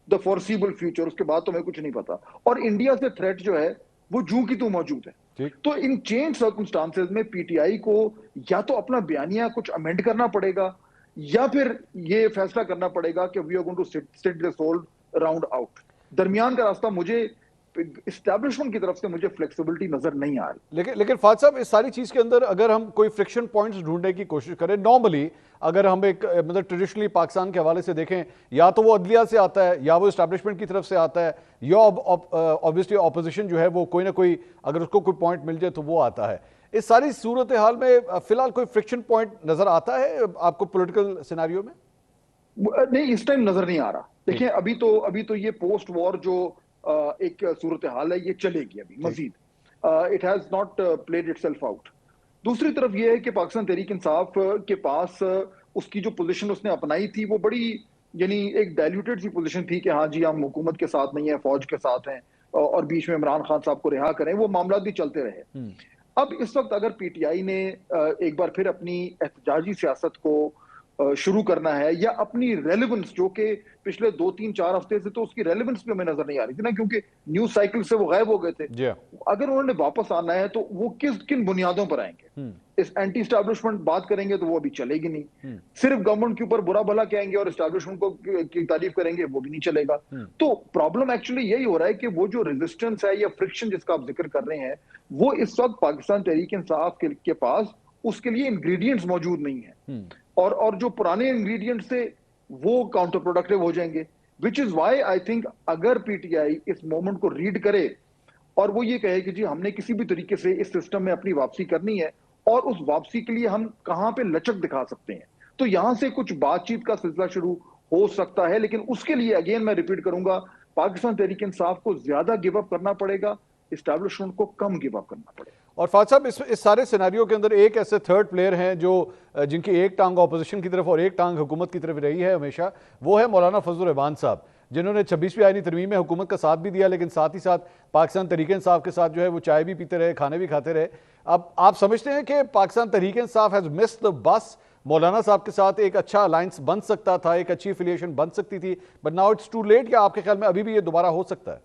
द फॉरसीबल फ्यूचर। उसके बाद तो हमें कुछ नहीं पता। और इंडिया से थ्रेट जो है वो जूं की तू मौजूद है। तो इन चेंज सर्कमस्टांसेस में पीटीआई को या तो अपना बयानिया कुछ अमेंड करना पड़ेगा, या फिर ये फैसला करना पड़ेगा कि we are going to sit this whole round out. दरमियान का रास्ता मुझे एस्टैब्लिशमेंट की तरफ से मुझे फ्लेक्सिबिलिटी नजर नहीं आ रही। लेकिन फाद साहब, इस सारी चीज के अंदर अगर हम कोई फ्रिक्शन पॉइंट्स ढूंढने की कोशिश करें, नॉर्मली अगर हम एक मतलब ट्रेडिशनली पाकिस्तान के हवाले से देखें, या तो वो अदलिया से आता है या वो एस्टैब्लिशमेंट की तरफ से आता है, या ऑब्वियसली ऑपोजिशन जो है वो कोई ना कोई अगर उसको कोई पॉइंट मिल जाए तो वो आता है। इस सारी सूरत हाल में फिलहाल कोई फ्रिक्शन पॉइंट नजर आता है आपको पॉलिटिकल सिनेरियो में? नहीं, इस टाइम नजर नहीं आ रहा। देखिए, अभी तो ये पोस्ट वॉर जो एक सूरत हाल है, ये चलेगी अभी Majeed. It has not played itself out. दूसरी तरफ ये है कि पाकिस्तान तहरीक इंसाफ के पास उसकी जो पोजीशन उसने अपनाई थी वो बड़ी यानी एक डाइल्यूटेड सी पोजीशन थी कि हाँ जी हम हुकूमत के साथ नहीं है, फौज के साथ हैं, और बीच में इमरान खान साहब को रिहा करें, वो मामला भी चलते रहे। अब इस वक्त अगर पीटीआई ने एक बार फिर अपनी एहतजाजी सियासत को शुरू करना है, या अपनी रेलेवेंस जो कि पिछले 2-3-4 हफ्ते से तो उसकी रेलेवेंस भी हमें नजर नहीं आ रही थी ना, क्योंकि न्यूज साइकिल से वो गायब हो गए थे। अगर उन्होंने वापस आना है तो वो किन बुनियादों पर आएंगे? इस एंटी एस्टैब्लिशमेंट बात करेंगे तो वो अभी चलेगी नहीं। सिर्फ गवर्नमेंट के ऊपर बुरा भला कहेंगे और एस्टैब्लिशमेंट को की तारीफ करेंगे, वो भी नहीं चलेगा। तो प्रॉब्लम एक्चुअली यही हो रहा है कि वो जो रेजिस्टेंस है या फ्रिक्शन जिसका आप जिक्र कर रहे हैं, वो इस वक्त पाकिस्तान तहरीक इंसाफ के पास उसके लिए इंग्रेडिएंट्स मौजूद नहीं है, और जो पुराने इंग्रेडिएंट्स थे वो काउंटर प्रोडक्टिव हो जाएंगे। Which is why I think अगर पीटीआई इस मोमेंट को रीड करे और वो ये कहे कि जी हमने किसी भी तरीके से इस सिस्टम में अपनी वापसी करनी है, और उस वापसी के लिए हम कहां पे लचक दिखा सकते हैं, तो यहां से कुछ बातचीत का सिलसिला शुरू हो सकता है। लेकिन उसके लिए अगेन मैं रिपीट करूंगा, पाकिस्तान तहरीक इंसाफ को ज्यादा गिव अप करना पड़ेगा, एस्टैब्लिशमेंट को कम गिव अप करना पड़ेगा। और फाद साहब, इस सारे सिनेरियो के अंदर एक ऐसे थर्ड प्लेयर हैं जो जिनकी एक टांग ऑपोजिशन की तरफ और एक टांग हुकूमत की तरफ रही है हमेशा, वो है मौलाना फजल रहमान साहब, जिन्होंने 26वीं आईनी तरमीम में हुकूमत का साथ भी दिया, लेकिन साथ ही साथ पाकिस्तान तहरीक इंसाफ के साथ जो है वो चाय भी पीते रहे, खाने भी खाते रहे। अब आप समझते हैं कि Pakistan Tehreek Insaf has missed the bus? मौलाना साहब के साथ एक अच्छा अलायंस बन सकता था, एक अच्छी एफिलिएशन बन सकती थी, but now it's too late, या आपके ख्याल में अभी भी ये दोबारा हो सकता है?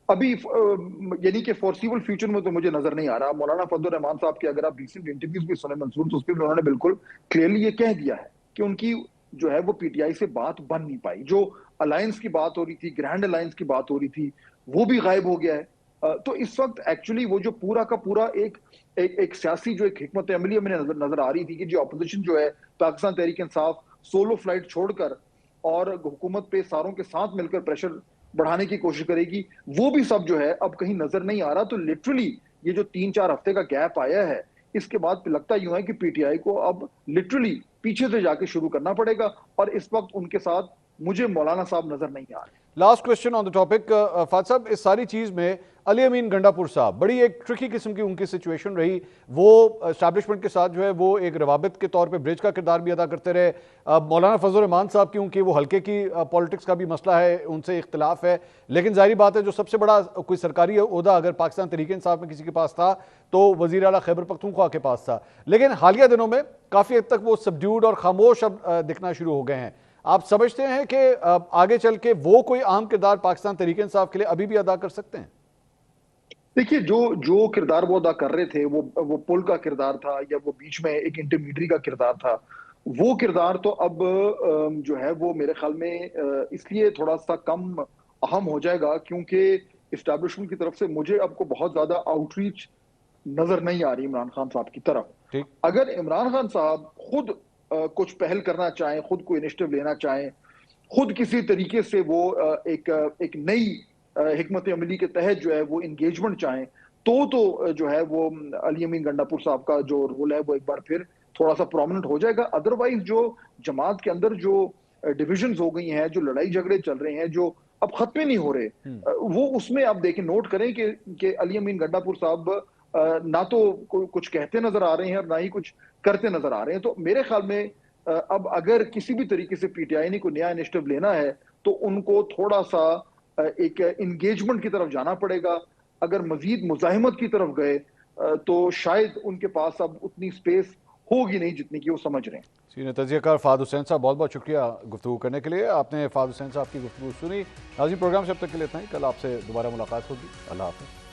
अभी यानी कि फॉरसीबल फ्यूचर में तो मुझे नजर नहीं आ रहा। मौलाना फजल रहमान साहब के अगर आप रिसेंट इंटरव्यूज भी सुने मंसूर, तो उसमें उन्होंने बिल्कुल क्लियरली ये कह दिया है कि उनकी जो है वो पीटीआई से बात बन नहीं पाई। जो अलायंस की बात हो रही थी, ग्रैंड अलायंस की बात हो रही थी, वो भी गायब हो गया है। तो इस वक्त एक्चुअली वो जो पूरा का पूरा एक सियासी जो एक हिकमत अमली हमें नजर आ रही थी कि जो अपोजिशन जो है पाकिस्तान तहरीक इंसाफ सोलो फ्लाइट छोड़कर और हुकूमत पे सारों के साथ मिलकर प्रेशर बढ़ाने की कोशिश करेगी, वो भी सब जो है अब कहीं नजर नहीं आ रहा। तो लिटरली ये जो 3-4 हफ्ते का गैप आया है, इसके बाद लगता यूं है कि पीटीआई को अब लिटरली पीछे से जाके शुरू करना पड़ेगा, और इस वक्त उनके साथ मुझे मौलाना साहब नजर नहीं आ रहे। Last question on the topic Fahd साहब, इस सारी चीज में अली अमीन गंडापुर साहब, बड़ी एक ट्रिकी किस्म की उनकी सिचुएशन रही। वो एस्टैब्लिशमेंट के साथ जो है वो एक रवाबित के तौर पे ब्रिज का किरदार भी अदा करते रहे। मौलाना फजल रहमान साहब क्योंकि वो हल्के की पॉलिटिक्स का भी मसला है, उनसे इख्तिलाफ है, लेकिन जाहिर बात है जो सबसे बड़ा कोई सरकारी ओहदा अगर पाकिस्तान तहरीक इंसाफ में किसी के पास था तो वजीर आला खैबर पख्तूनख्वा के पास था। लेकिन हालिया दिनों में काफ़ी हद तक वो सबड्यूड और खामोश अब दिखना शुरू हो गए हैं। आप समझते हैं कि आगे चल के वो कोई अहम किरदार पाकिस्तान तहरीक इंसाफ के लिए अभी भी अदा कर सकते हैं? देखिए, जो किरदार वो अदा कर रहे थे, वो पुल का किरदार था या वो बीच में एक इंटरमीडिएट का किरदार था, वो किरदार तो अब जो है वो मेरे ख्याल में इसलिए थोड़ा सा कम अहम हो जाएगा क्योंकि इस्टेब्लिशमेंट की तरफ से मुझे अब को बहुत ज्यादा आउटरीच नजर नहीं आ रही इमरान खान साहब की तरफ। अगर इमरान खान साहब खुद कुछ पहल करना चाहें, खुद को इनिशिएटिव लेना चाहें, खुद किसी तरीके से वो एक नई हिकमत अमली के तहत जो है वो इंगेजमेंट चाहें, तो जो है वो अली अमीन गंडापुर साहब का जो रोल है वो एक बार फिर थोड़ा सा प्रोमिनेंट हो जाएगा। अदरवाइज जो जमात के अंदर जो डिविजन्स हो गई हैं, जो लड़ाई झगड़े चल रहे हैं, जो अब खत्म ही नहीं हो रहे, वो उसमें आप देखें, नोट करें कि अली अमीन गंडापुर साहब ना तो कुछ कहते नजर आ रहे हैं और ना ही कुछ करते नजर आ रहे हैं। तो मेरे ख्याल में अब अगर किसी भी तरीके से पीटीआई ने कोई नया इनिशिएटिव लेना है तो उनको थोड़ा सा एक इंगेजमेंट की तरफ जाना पड़ेगा। अगर मजीद मुजाहिमत की तरफ गए तो शायद उनके पास अब उतनी स्पेस होगी नहीं जितनी कि वो समझ रहे हैं। सीनियर तजियाकार फाद हुसैन साहब, बहुत बहुत शुक्रिया गुफ्तगू करने के लिए। आपने फाद हुसैन साहब की गुफ्तगू सुनी। नाज़रीन, प्रोग्राम से अब तक के लिए इतना ही। कल आपसे दोबारा मुलाकात होगी। अल्लाह हाफ़िज़।